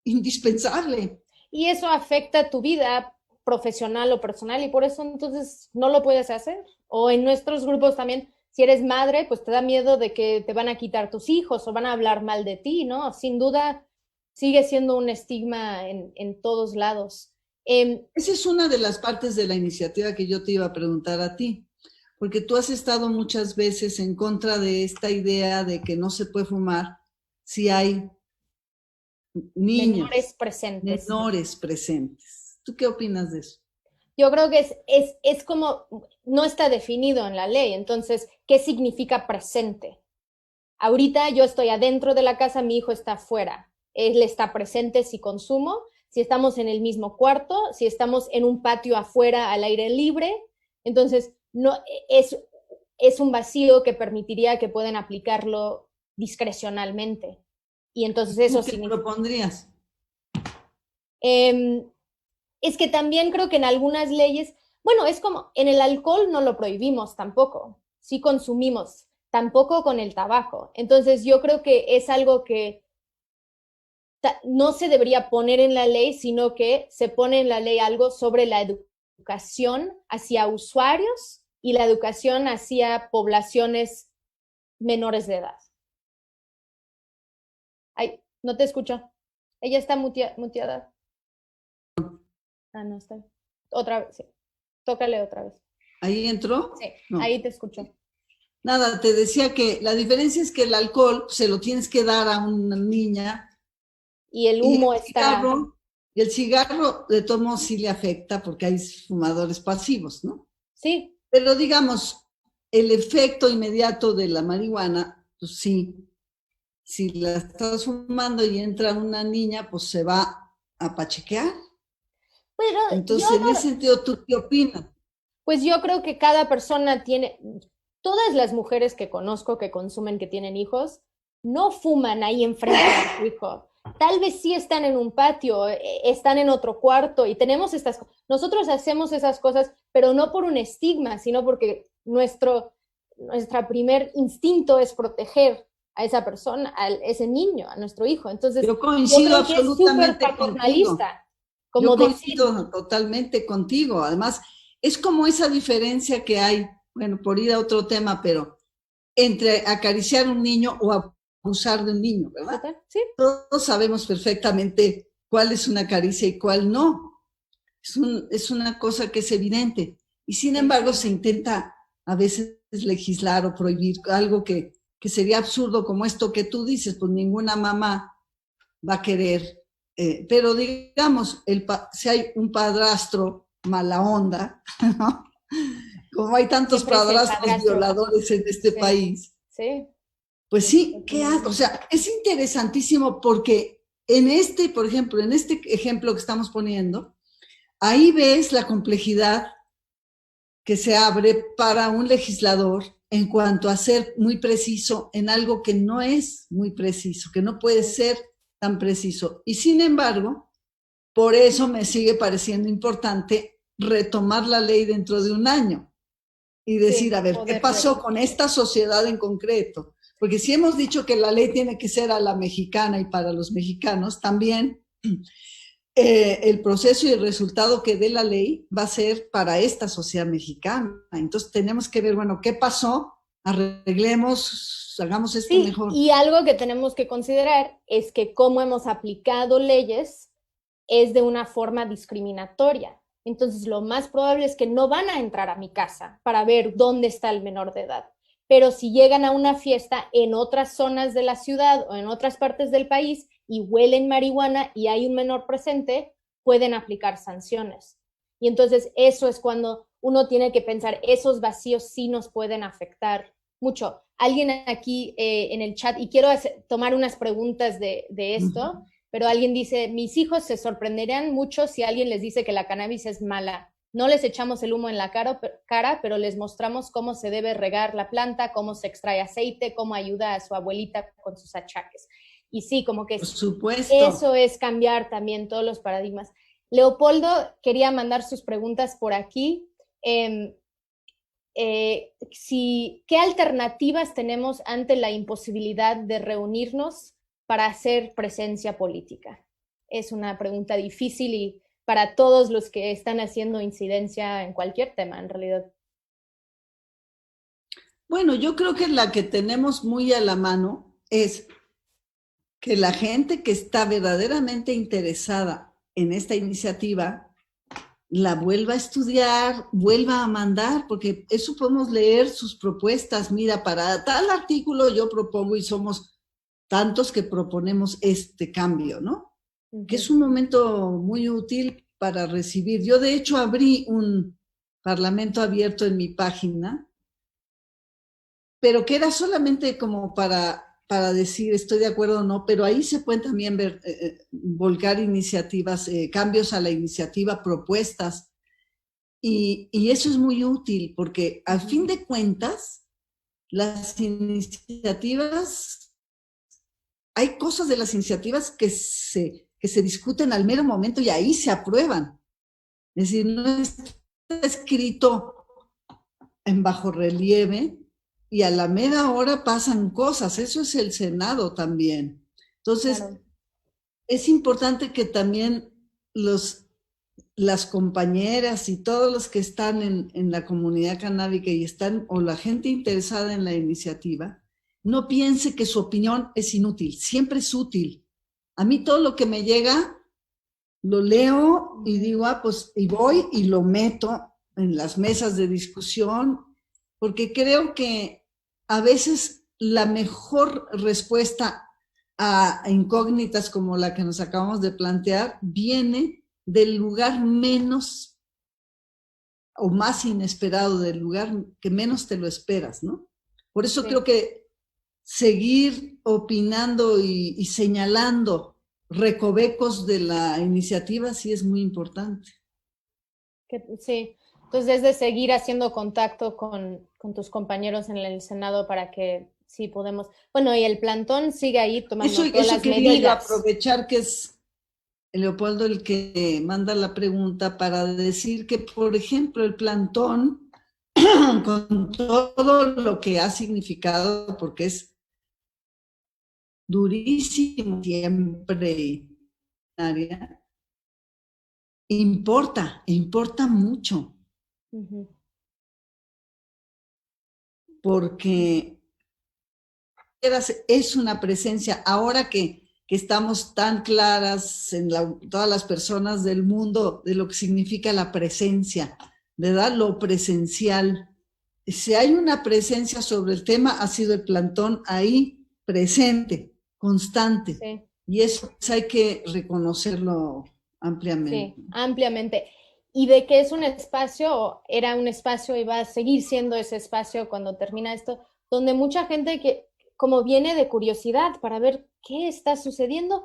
indispensable. Y eso afecta tu vida profesional o personal y por eso entonces no lo puedes hacer. O en nuestros grupos también, si eres madre, pues te da miedo de que te van a quitar tus hijos o van a hablar mal de ti, ¿no? Sin duda sigue siendo un estigma en todos lados. Esa es una de las partes de la iniciativa que yo te iba a preguntar a ti, porque tú has estado muchas veces en contra de esta idea de que no se puede fumar si hay niños, menores presentes. ¿Tú qué opinas de eso? Yo creo que es como, no está definido en la ley, entonces, ¿qué significa presente? Ahorita yo estoy adentro de la casa, mi hijo está afuera. Él está presente si consumo, si estamos en el mismo cuarto, si estamos en un patio afuera al aire libre. Entonces, no, es un vacío que permitiría que puedan aplicarlo discrecionalmente. Y entonces eso ¿Tú qué propondrías? Es que también creo que en algunas leyes, bueno, es como en el alcohol no lo prohibimos tampoco, sí consumimos, tampoco con el tabaco. Entonces yo creo que es algo que no se debería poner en la ley, sino que se pone en la ley algo sobre la educación hacia usuarios y la educación hacia poblaciones menores de edad. Ay, no te escucho. Ella está muteada. Ah, no está. Otra vez, sí. Tócale otra vez. ¿Ahí entró? Sí, no. Ahí te escucho. Nada, te decía que la diferencia es que el alcohol se lo tienes que dar a una niña. Y el humo está... Y el cigarro, de todos modos, sí le afecta porque hay fumadores pasivos, ¿no? Sí. Pero digamos, el efecto inmediato de la marihuana, pues sí, si la estás fumando y entra una niña, pues se va a pachequear. Pero entonces, en ese sentido, ¿tú qué opinas? Pues yo creo que cada persona tiene, todas las mujeres que conozco que consumen, que tienen hijos, no fuman ahí enfrente de su hijo. Tal vez sí están en un patio, están en otro cuarto y tenemos estas cosas. Nosotros hacemos esas cosas, pero no por un estigma, sino porque nuestro primer instinto es proteger a esa persona, a ese niño, a nuestro hijo. Entonces, yo coincido absolutamente contigo. Como yo coincido totalmente contigo. Además, es como esa diferencia que hay, bueno, por ir a otro tema, pero entre acariciar a un niño o abusar de un niño, ¿verdad? Sí. Todos sabemos perfectamente cuál es una caricia y cuál no. Es una cosa que es evidente. Y sin embargo, se intenta a veces legislar o prohibir algo que sería absurdo, como esto que tú dices, pues ninguna mamá va a querer. Pero digamos, si hay un padrastro mala onda, ¿no? Como hay tantos padrastros violadores en este país, pues sí, ¿qué hace? O sea, es interesantísimo porque por ejemplo, en este ejemplo que estamos poniendo, ahí ves la complejidad que se abre para un legislador en cuanto a ser muy preciso en algo que no es muy preciso, que no puede ser tan preciso. Y sin embargo, por eso me sigue pareciendo importante retomar la ley dentro de un año y decir, a ver, ¿qué pasó con esta sociedad en concreto? Porque si hemos dicho que la ley tiene que ser a la mexicana y para los mexicanos, también el proceso y el resultado que dé la ley va a ser para esta sociedad mexicana. Entonces tenemos que ver, bueno, ¿qué pasó? Arreglemos, hagamos esto mejor. Y algo que tenemos que considerar es que cómo hemos aplicado leyes es de una forma discriminatoria. Entonces, lo más probable es que no van a entrar a mi casa para ver dónde está el menor de edad. Pero si llegan a una fiesta en otras zonas de la ciudad o en otras partes del país, y huelen marihuana y hay un menor presente, pueden aplicar sanciones. Y entonces eso es cuando uno tiene que pensar, esos vacíos sí nos pueden afectar mucho. Alguien aquí en el chat, y quiero tomar unas preguntas de esto, pero alguien dice, mis hijos se sorprenderían mucho si alguien les dice que la cannabis es mala. No les echamos el humo en la cara, pero les mostramos cómo se debe regar la planta, cómo se extrae aceite, cómo ayuda a su abuelita con sus achaques. Y sí, como que Por supuesto. eso es cambiar también todos los paradigmas. Leopoldo quería mandar sus preguntas por aquí. ¿Qué alternativas tenemos ante la imposibilidad de reunirnos para hacer presencia política? Es una pregunta difícil y para todos los que están haciendo incidencia en cualquier tema, en realidad. Bueno, yo creo que la que tenemos muy a la mano es que la gente que está verdaderamente interesada en esta iniciativa la vuelva a estudiar, vuelva a mandar, porque eso podemos leer sus propuestas. Mira, para tal artículo yo propongo y somos tantos que proponemos este cambio, ¿no? Que es un momento muy útil para recibir. Yo, de hecho, abrí un parlamento abierto en mi página, pero que era solamente como para decir estoy de acuerdo o no, pero ahí se pueden también ver, volcar iniciativas, cambios a la iniciativa, propuestas, y eso es muy útil porque al fin de cuentas las iniciativas, hay cosas de las iniciativas que se discuten al mero momento y ahí se aprueban. Es decir, no está escrito en bajo relieve y a la mera hora pasan cosas. Eso es el Senado también. Entonces, claro, es importante que también las compañeras y todos los que están en la comunidad canábica y están, o la gente interesada en la iniciativa, no piense que su opinión es inútil, siempre es útil. A mí todo lo que me llega, lo leo y digo, pues, y voy y lo meto en las mesas de discusión, porque creo que a veces la mejor respuesta a incógnitas como la que nos acabamos de plantear viene del lugar menos o más inesperado, del lugar que menos te lo esperas, ¿no? Por eso sí, creo que seguir opinando y señalando recovecos de la iniciativa sí es muy importante. Sí, entonces es de seguir haciendo contacto con tus compañeros en el Senado para que sí podemos... Bueno, y el plantón sigue ahí tomando todas las medidas. Eso quería yo aprovechar que es Leopoldo el que manda la pregunta para decir que, por ejemplo, el plantón, con todo lo que ha significado, porque es durísimo siempre, importa mucho. Porque es una presencia, ahora que estamos tan claras en todas las personas del mundo de lo que significa la presencia, ¿verdad? Lo presencial. Si hay una presencia sobre el tema, ha sido el plantón ahí presente, constante. Sí. Y eso hay que reconocerlo ampliamente. Sí, ampliamente. Y de que es un espacio, era un espacio y va a seguir siendo ese espacio cuando termina esto, donde mucha gente que como viene de curiosidad para ver qué está sucediendo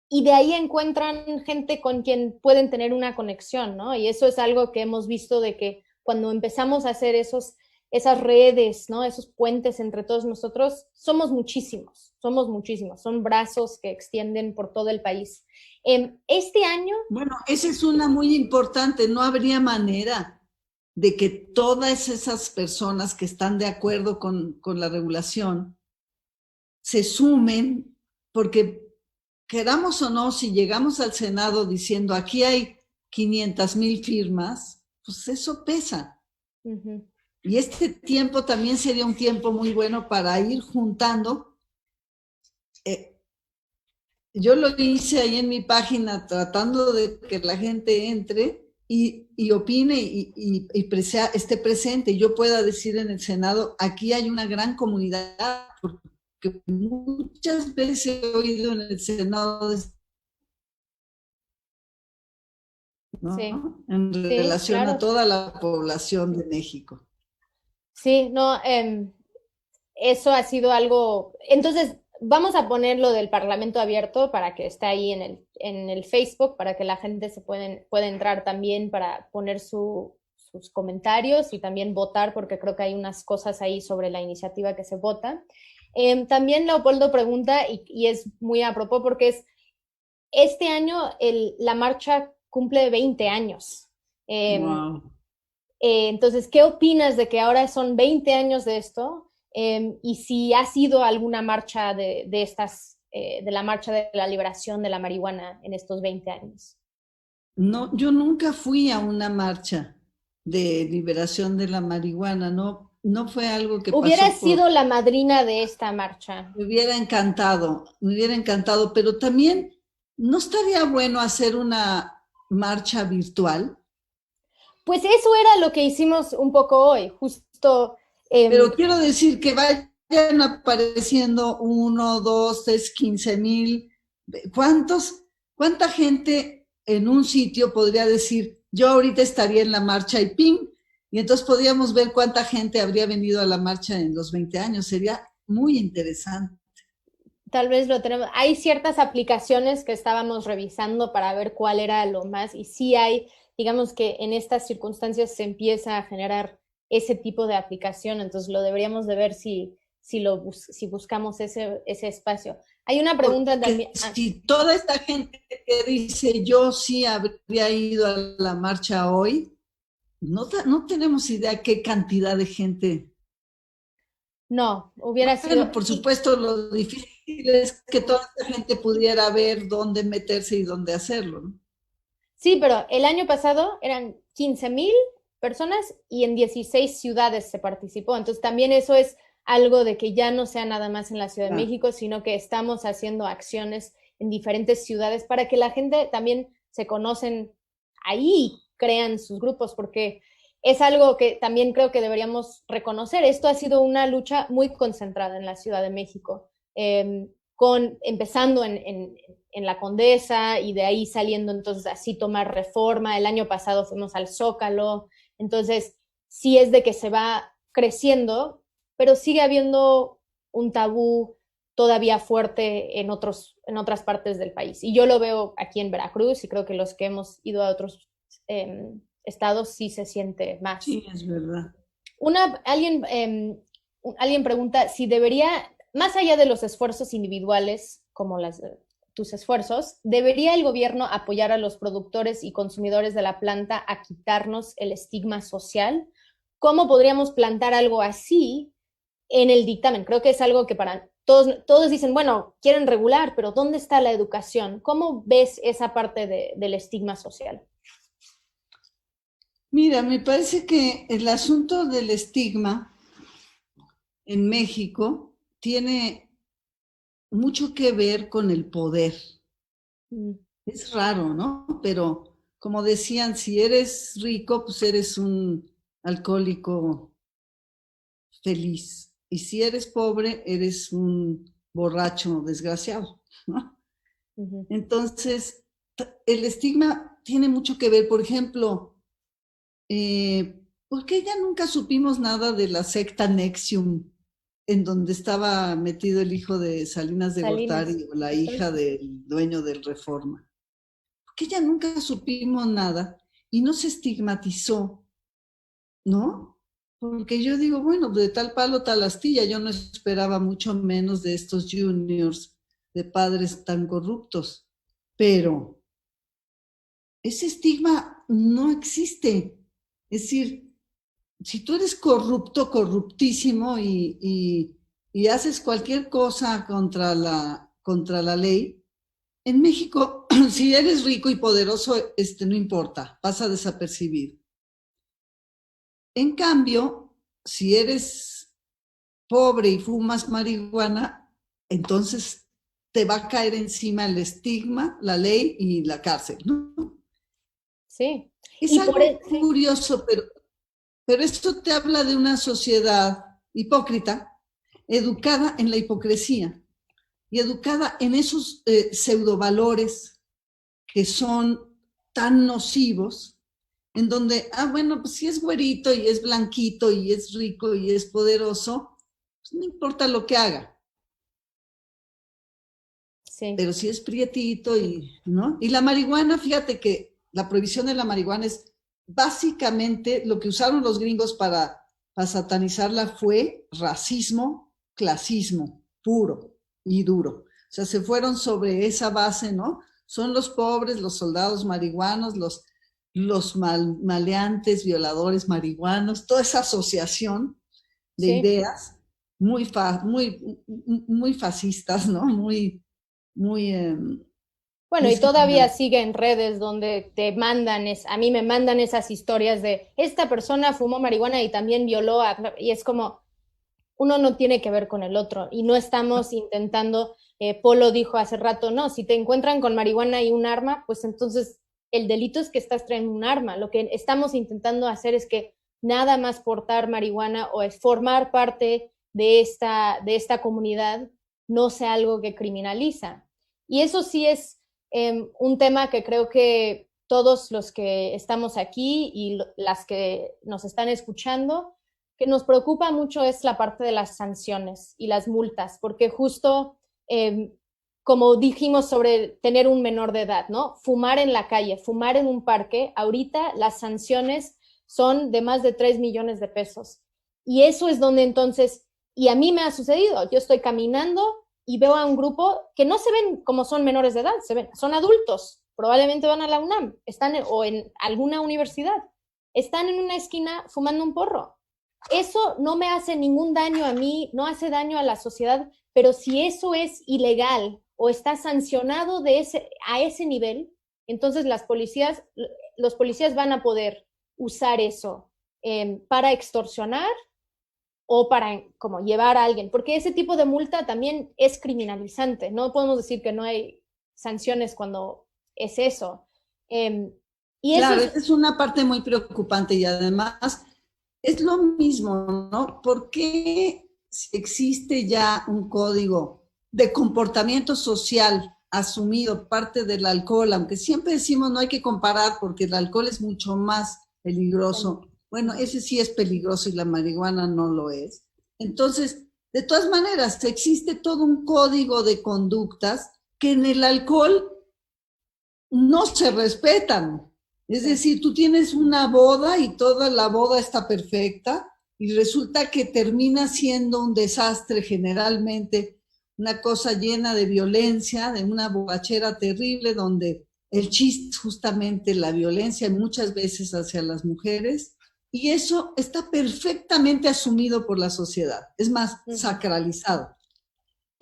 y de ahí encuentran gente con quien pueden tener una conexión, ¿no? Y eso es algo que hemos visto de que cuando empezamos a hacer esas redes, ¿no? Esos puentes entre todos nosotros, somos muchísimos, son brazos que extienden por todo el país. Este año... Bueno, esa es una muy importante, no habría manera de que todas esas personas que están de acuerdo con la regulación se sumen, porque queramos o no, si llegamos al Senado diciendo aquí hay 500,000 firmas, pues eso pesa. Uh-huh. Y este tiempo también sería un tiempo muy bueno para ir juntando. Yo lo hice ahí en mi página tratando de que la gente entre y opine y esté presente y yo pueda decir en el Senado, aquí hay una gran comunidad, que muchas veces he oído en el Senado, ¿no? Sí, En sí, relación a claro. toda la población de México. Sí, no, eso ha sido algo. Entonces, vamos a poner lo del Parlamento abierto para que esté ahí en el Facebook, para que la gente pueda entrar también para poner sus comentarios y también votar, porque creo que hay unas cosas ahí sobre la iniciativa que se vota. También Leopoldo pregunta, y es muy a propósito, porque este año la marcha cumple 20 años. Wow. Entonces, ¿qué opinas de que ahora son 20 años de esto? Y si ha sido alguna marcha de estas, de la marcha de la liberación de la marihuana en estos 20 años. No, yo nunca fui a una marcha de liberación de la marihuana, no, no fue algo que Hubiera pasó por, sido la madrina de esta marcha. me hubiera encantado, pero también no estaría bueno hacer una marcha virtual. Pues eso era lo que hicimos un poco hoy, justo. Pero quiero decir que vayan apareciendo 1, 2, 3, 15,000. ¿Cuánta gente en un sitio podría decir, yo ahorita estaría en la marcha y ping? Y entonces podríamos ver cuánta gente habría venido a la marcha en los 20 años. Sería muy interesante. Tal vez lo tenemos. Hay ciertas aplicaciones que estábamos revisando para ver cuál era lo más, y sí hay, digamos que en estas circunstancias se empieza a generar ese tipo de aplicación, entonces lo deberíamos de ver si buscamos ese espacio. Hay una pregunta Porque también. si toda esta gente que dice yo sí habría ido a la marcha hoy, no tenemos idea qué cantidad de gente. No, hubiera sido. Bueno, por supuesto, lo difícil es que toda esta gente pudiera ver dónde meterse y dónde hacerlo, ¿no? Sí, pero el año pasado eran 15,000 personas y en 16 ciudades se participó. Entonces también eso es algo de que ya no sea nada más en la Ciudad de Ah, México, sino que estamos haciendo acciones en diferentes ciudades para que la gente también se conocen ahí, crean sus grupos, porque es algo que también creo que deberíamos reconocer. Esto ha sido una lucha muy concentrada en la Ciudad de México, empezando en la Condesa y de ahí saliendo entonces así tomar Reforma. El año pasado fuimos al Zócalo. Entonces, sí es de que se va creciendo, pero sigue habiendo un tabú todavía fuerte en otras partes del país. Y yo lo veo aquí en Veracruz y creo que los que hemos ido a otros estados sí se siente más. sí, es verdad. Alguien pregunta si debería, más allá de los esfuerzos individuales, como tus esfuerzos, ¿debería el gobierno apoyar a los productores y consumidores de la planta a quitarnos el estigma social? ¿Cómo podríamos plantar algo así en el dictamen? Creo que es algo que para todos dicen, bueno, quieren regular, pero ¿dónde está la educación? ¿Cómo ves esa parte del estigma social? Mira, me parece que el asunto del estigma en México tiene mucho que ver con el poder. Mm. Es raro, ¿no? Pero como decían, si eres rico, pues eres un alcohólico feliz. Y si eres pobre, eres un borracho desgraciado, ¿no? Uh-huh. Entonces, el estigma tiene mucho que ver, por ejemplo, ¿por qué ya nunca supimos nada de la secta Nexium, en donde estaba metido el hijo de Salinas de Salinas. Gortari o la hija del dueño del Reforma? ¿Por qué ya nunca supimos nada y no se estigmatizó, ¿no? Porque yo digo, bueno, de tal palo, tal astilla, yo no esperaba mucho menos de estos juniors de padres tan corruptos, pero ese estigma no existe. Es decir, si tú eres corrupto, corruptísimo y haces cualquier cosa contra la ley, en México, si eres rico y poderoso, no importa, pasa desapercibido. En cambio, si eres pobre y fumas marihuana, entonces te va a caer encima el estigma, la ley y la cárcel, ¿no? Sí. Es Y por algo eso, sí. curioso, pero esto te habla de una sociedad hipócrita educada en la hipocresía y educada en esos pseudovalores que son tan nocivos, en donde, bueno, pues si es güerito y es blanquito y es rico y es poderoso, pues no importa lo que haga. Sí. Pero si es prietito ¿no? Y la marihuana, fíjate que la prohibición de la marihuana es básicamente lo que usaron los gringos para satanizarla fue racismo, clasismo, puro y duro. O sea, se fueron sobre esa base, ¿no? Son los pobres, los soldados marihuanos, los maleantes, violadores marihuanos, toda esa asociación de ideas muy fascistas, ¿no? Muy bueno, y todavía sigue en redes donde te mandan, a mí me mandan esas historias de esta persona fumó marihuana y también violó, y es como, uno no tiene que ver con el otro, y no estamos intentando, Polo dijo hace rato, no, si te encuentran con marihuana y un arma, pues entonces el delito es que estás trayendo un arma. Lo que estamos intentando hacer es que nada más portar marihuana o es formar parte de esta comunidad no sea algo que criminaliza. Y eso sí es un tema que creo que todos los que estamos aquí y las que nos están escuchando, que nos preocupa mucho es la parte de las sanciones y las multas, porque justo como dijimos sobre tener un menor de edad, ¿no? Fumar en la calle, fumar en un parque, ahorita las sanciones son de más de 3 millones de pesos. Y eso es donde entonces, y a mí me ha sucedido, yo estoy caminando y veo a un grupo que no se ven como son menores de edad, son adultos, probablemente van a la UNAM, están o en alguna universidad, están en una esquina fumando un porro. Eso no me hace ningún daño a mí, no hace daño a la sociedad, pero si eso es ilegal o está sancionado a ese nivel, entonces los policías van a poder usar eso para extorsionar o para como llevar a alguien, porque ese tipo de multa también es criminalizante. No podemos decir que no hay sanciones cuando es eso. Y claro, esa es una parte muy preocupante y además es lo mismo, ¿no? ¿Por qué si existe ya un código de comportamiento social asumido, parte del alcohol, aunque siempre decimos no hay que comparar porque el alcohol es mucho más peligroso? Bueno, ese sí es peligroso y la marihuana no lo es. Entonces, de todas maneras, existe todo un código de conductas que en el alcohol no se respetan. Es decir, tú tienes una boda y toda la boda está perfecta y resulta que termina siendo un desastre generalmente, una cosa llena de violencia, de una borrachera terrible donde el chiste es justamente la violencia muchas veces hacia las mujeres. Y eso está perfectamente asumido por la sociedad, es más, sacralizado.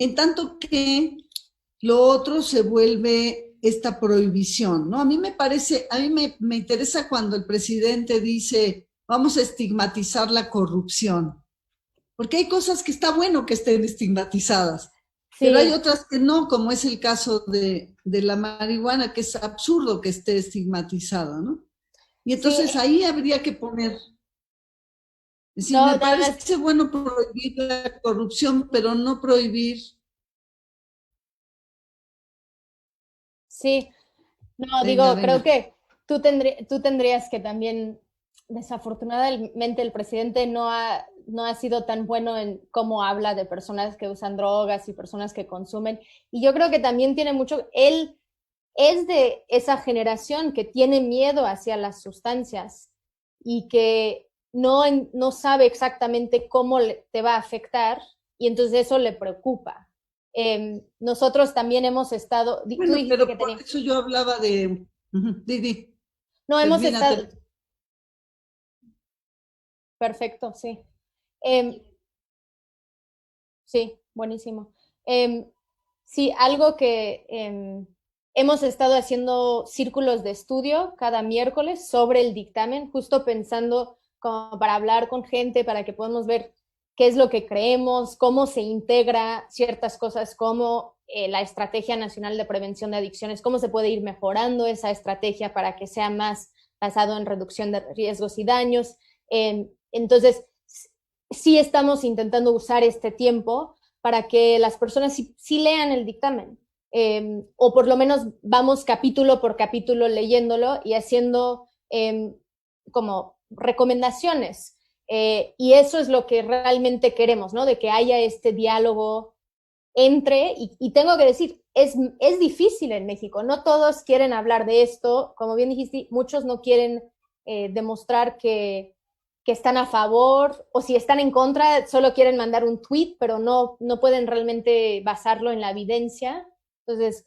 En tanto que lo otro se vuelve esta prohibición, ¿no? A mí me interesa cuando el presidente dice, vamos a estigmatizar la corrupción, porque hay cosas que está bueno que estén estigmatizadas, pero hay otras que no, como es el caso de la marihuana, que es absurdo que esté estigmatizada, ¿no? Y entonces ahí habría que poner... Sí, me parece bueno prohibir la corrupción, pero no prohibir... Sí, no, digo, creo que tú tendrías que también, desafortunadamente el presidente no ha sido tan bueno en cómo habla de personas que usan drogas y personas que consumen, y yo creo que también tiene mucho, él es de esa generación que tiene miedo hacia las sustancias y que no sabe exactamente cómo te va a afectar, y entonces eso le preocupa. Nosotros también hemos estado... Bueno, pero que por eso yo hablaba de... Didi. No, hemos estado... Perfecto, sí. Sí, buenísimo. Sí, algo que hemos estado haciendo círculos de estudio cada miércoles sobre el dictamen, justo pensando como para hablar con gente, para que podamos ver qué es lo que creemos, cómo se integra ciertas cosas como la Estrategia Nacional de Prevención de Adicciones, cómo se puede ir mejorando esa estrategia para que sea más basado en reducción de riesgos y daños. Entonces, sí estamos intentando usar este tiempo para que las personas sí lean el dictamen. O por lo menos vamos capítulo por capítulo leyéndolo y haciendo como recomendaciones. Y eso es lo que realmente queremos, ¿no? De que haya este diálogo entre, y tengo que decir, es difícil en México, no todos quieren hablar de esto, como bien dijiste, muchos no quieren demostrar que están a favor, o si están en contra, solo quieren mandar un tweet, pero no pueden realmente basarlo en la evidencia. Entonces,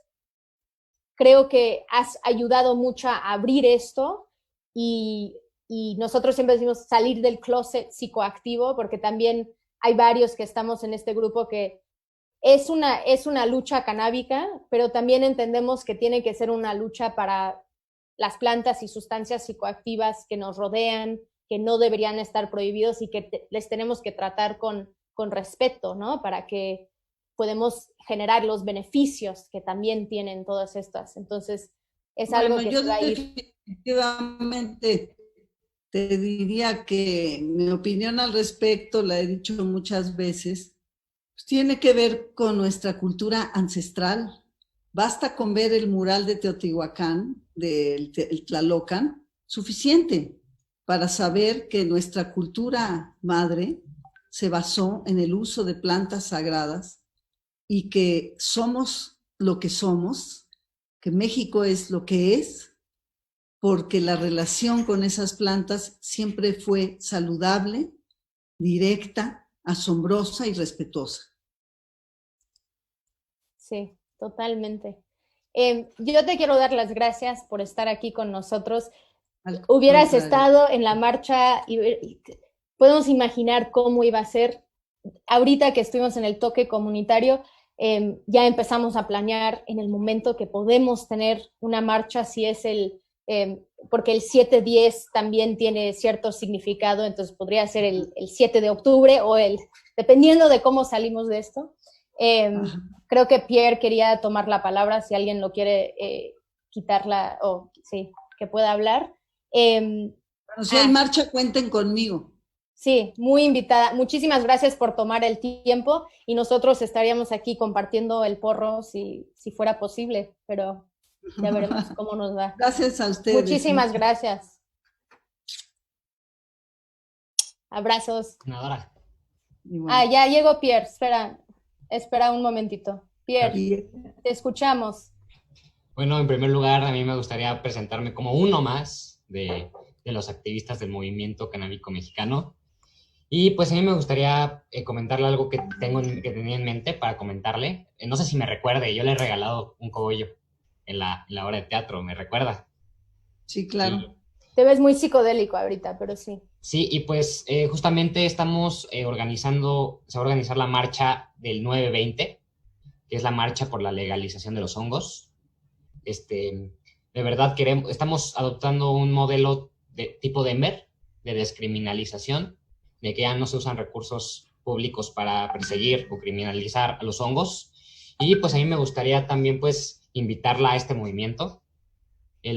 creo que has ayudado mucho a abrir esto y nosotros siempre decimos salir del closet psicoactivo, porque también hay varios que estamos en este grupo que es una lucha canábica, pero también entendemos que tiene que ser una lucha para las plantas y sustancias psicoactivas que nos rodean, que no deberían estar prohibidos y que les tenemos que tratar con respeto, ¿no? Para que podemos generar los beneficios que también tienen todas estas. Entonces, es algo Bueno, que yo se va a ir. definitivamente te diría que mi opinión al respecto, la he dicho muchas veces, pues tiene que ver con nuestra cultura ancestral. Basta con ver el mural de Teotihuacán, del Tlalocan, suficiente para saber que nuestra cultura madre se basó en el uso de plantas sagradas y que somos lo que somos, que México es lo que es, porque la relación con esas plantas siempre fue saludable, directa, asombrosa y respetuosa. Sí, totalmente. Yo te quiero dar las gracias por estar aquí con nosotros. Hubieras estado en la marcha y podemos imaginar cómo iba a ser. Ahorita que estuvimos en el toque comunitario, ya empezamos a planear en el momento que podemos tener una marcha, si es porque el 7-10 también tiene cierto significado, entonces podría ser el 7 de octubre o dependiendo de cómo salimos de esto. Creo que Pierre quería tomar la palabra, si alguien lo quiere quitarla, o sí, que pueda hablar. Bueno, si hay marcha, cuenten conmigo. Sí, muy invitada. Muchísimas gracias por tomar el tiempo y nosotros estaríamos aquí compartiendo el porro si fuera posible, pero ya veremos cómo nos va. Gracias a ustedes. Muchísimas gracias. Abrazos. Nada. Ya llegó Pierre. Espera un momentito. Pierre, te escuchamos. Bueno, en primer lugar, a mí me gustaría presentarme como uno más de los activistas del movimiento canábico mexicano. Y pues a mí me gustaría comentarle algo que tenía en mente para comentarle. No sé si me recuerde, yo le he regalado un cogollo en la obra de teatro, ¿me recuerda? Sí, claro. Sí. Te ves muy psicodélico ahorita, pero sí. Sí, y pues justamente estamos se va a organizar la marcha del 9/20, que es la marcha por la legalización de los hongos. De verdad estamos adoptando un modelo de tipo Denver, de descriminalización, de que ya no se usan recursos públicos para perseguir o criminalizar a los hongos. Y pues a mí me gustaría también pues invitarla a este movimiento. Se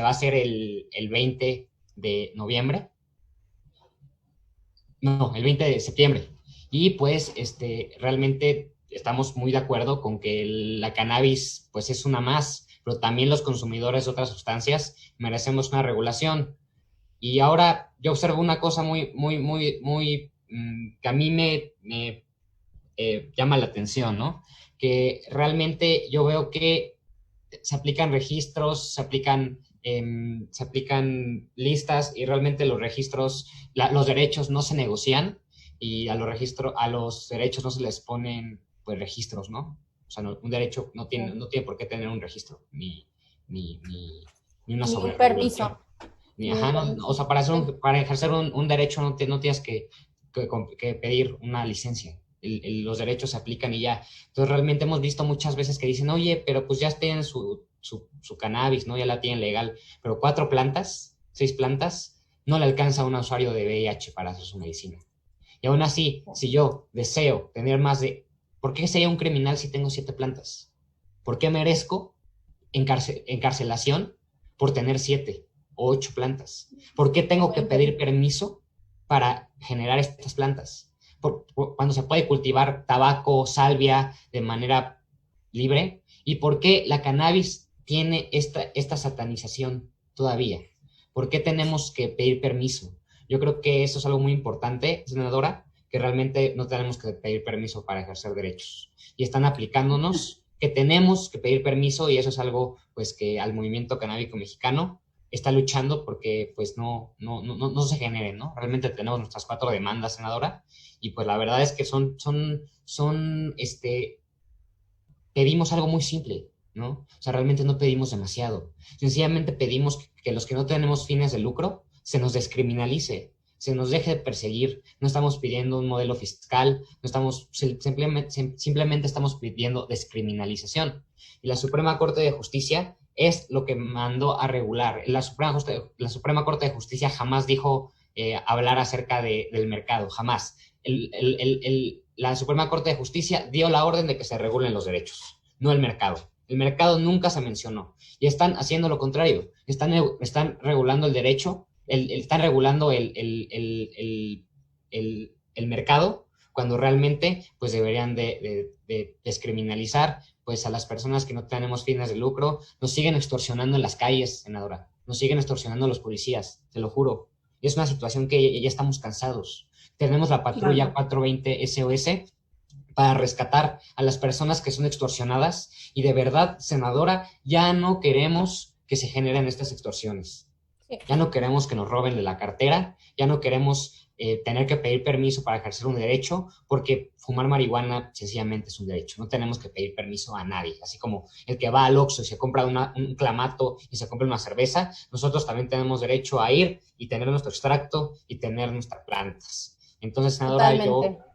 va a hacer el 20 de noviembre. No, el 20 de septiembre. Y pues realmente estamos muy de acuerdo con que la cannabis pues es una más, pero también los consumidores de otras sustancias merecemos una regulación. Y ahora yo observo una cosa que a mí me llama la atención, ¿no? Que realmente yo veo que se aplican registros, se aplican listas y realmente los registros, los derechos no se negocian y a los derechos no se les ponen pues registros, ¿no? O sea, un derecho no tiene por qué tener un registro, ni una sobreregulación. O sea, para ejercer un derecho no tienes que pedir una licencia. Los derechos se aplican y ya. Entonces realmente hemos visto muchas veces que dicen, oye, pero pues ya tienen su cannabis, ¿no? Ya la tienen legal, pero 6 plantas, no le alcanza a un usuario de VIH para hacer su medicina. Y aún así, si yo deseo tener ¿por qué sería un criminal si tengo 7 plantas? ¿Por qué merezco encarcelación por tener 7 o 8 plantas? ¿Por qué tengo que pedir permiso para generar estas plantas? Cuando se puede cultivar tabaco, salvia de manera libre, ¿y por qué la cannabis tiene esta satanización todavía? ¿Por qué tenemos que pedir permiso? Yo creo que eso es algo muy importante, senadora, que realmente no tenemos que pedir permiso para ejercer derechos. Y están aplicándonos que tenemos que pedir permiso, y eso es algo pues que al movimiento canábico mexicano está luchando porque pues no se generen, ¿no? Realmente tenemos nuestras 4 demandas, senadora, y pues la verdad es que pedimos algo muy simple, ¿no? O sea, realmente no pedimos demasiado. Sencillamente pedimos que los que no tenemos fines de lucro se nos descriminalice, se nos deje de perseguir. No estamos pidiendo un modelo fiscal, no estamos, simplemente estamos pidiendo descriminalización. Y la Suprema Corte de Justicia es lo que mandó a regular. La Suprema Corte de Justicia jamás dijo hablar acerca del mercado, jamás. La Suprema Corte de Justicia dio la orden de que se regulen los derechos, no el mercado. El mercado nunca se mencionó y están haciendo lo contrario. Están regulando el derecho, están regulando el mercado cuando realmente pues deberían de descriminalizar pues a las personas que no tenemos fines de lucro. Nos siguen extorsionando en las calles, senadora. Nos siguen extorsionando los policías, te lo juro. Es una situación que ya estamos cansados. Tenemos la patrulla 420 SOS para rescatar a las personas que son extorsionadas y de verdad, senadora, ya no queremos que se generen estas extorsiones. Ya no queremos que nos roben de la cartera, ya no queremos tener que pedir permiso para ejercer un derecho, porque fumar marihuana sencillamente es un derecho. No tenemos que pedir permiso a nadie. Así como el que va al Oxxo y se compra un clamato y se compra una cerveza, nosotros también tenemos derecho a ir y tener nuestro extracto y tener nuestras plantas. Entonces, senadora,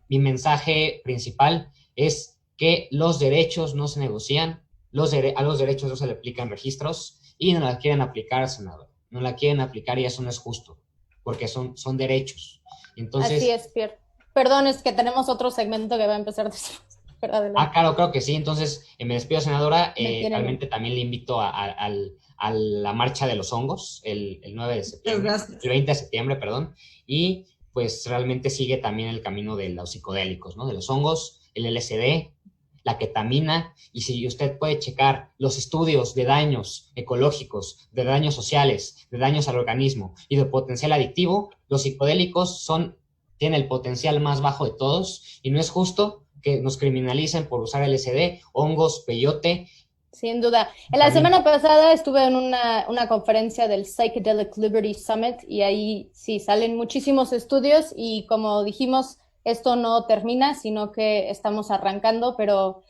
mi mensaje principal es que los derechos no se negocian, a los derechos no se le aplican registros y no la quieren aplicar, senadora. No la quieren aplicar y eso no es justo, porque son derechos. Entonces, así es, Pierre. Perdón, es que tenemos otro segmento que va a empezar después. Claro, creo que sí. Entonces, me despido, senadora. Realmente también le invito a la marcha de los hongos el 9 de septiembre, el 20 de septiembre, perdón, y pues realmente sigue también el camino de los psicodélicos, ¿no? De los hongos, el LSD, la ketamina, y si usted puede checar los estudios de daños ecológicos, de daños sociales, de daños al organismo y de potencial adictivo, los psicodélicos tienen el potencial más bajo de todos y no es justo que nos criminalicen por usar LSD, hongos, peyote. Sin duda. En la semana pasada estuve en una conferencia del Psychedelic Liberty Summit y ahí sí salen muchísimos estudios y como dijimos, esto no termina, sino que estamos arrancando, pero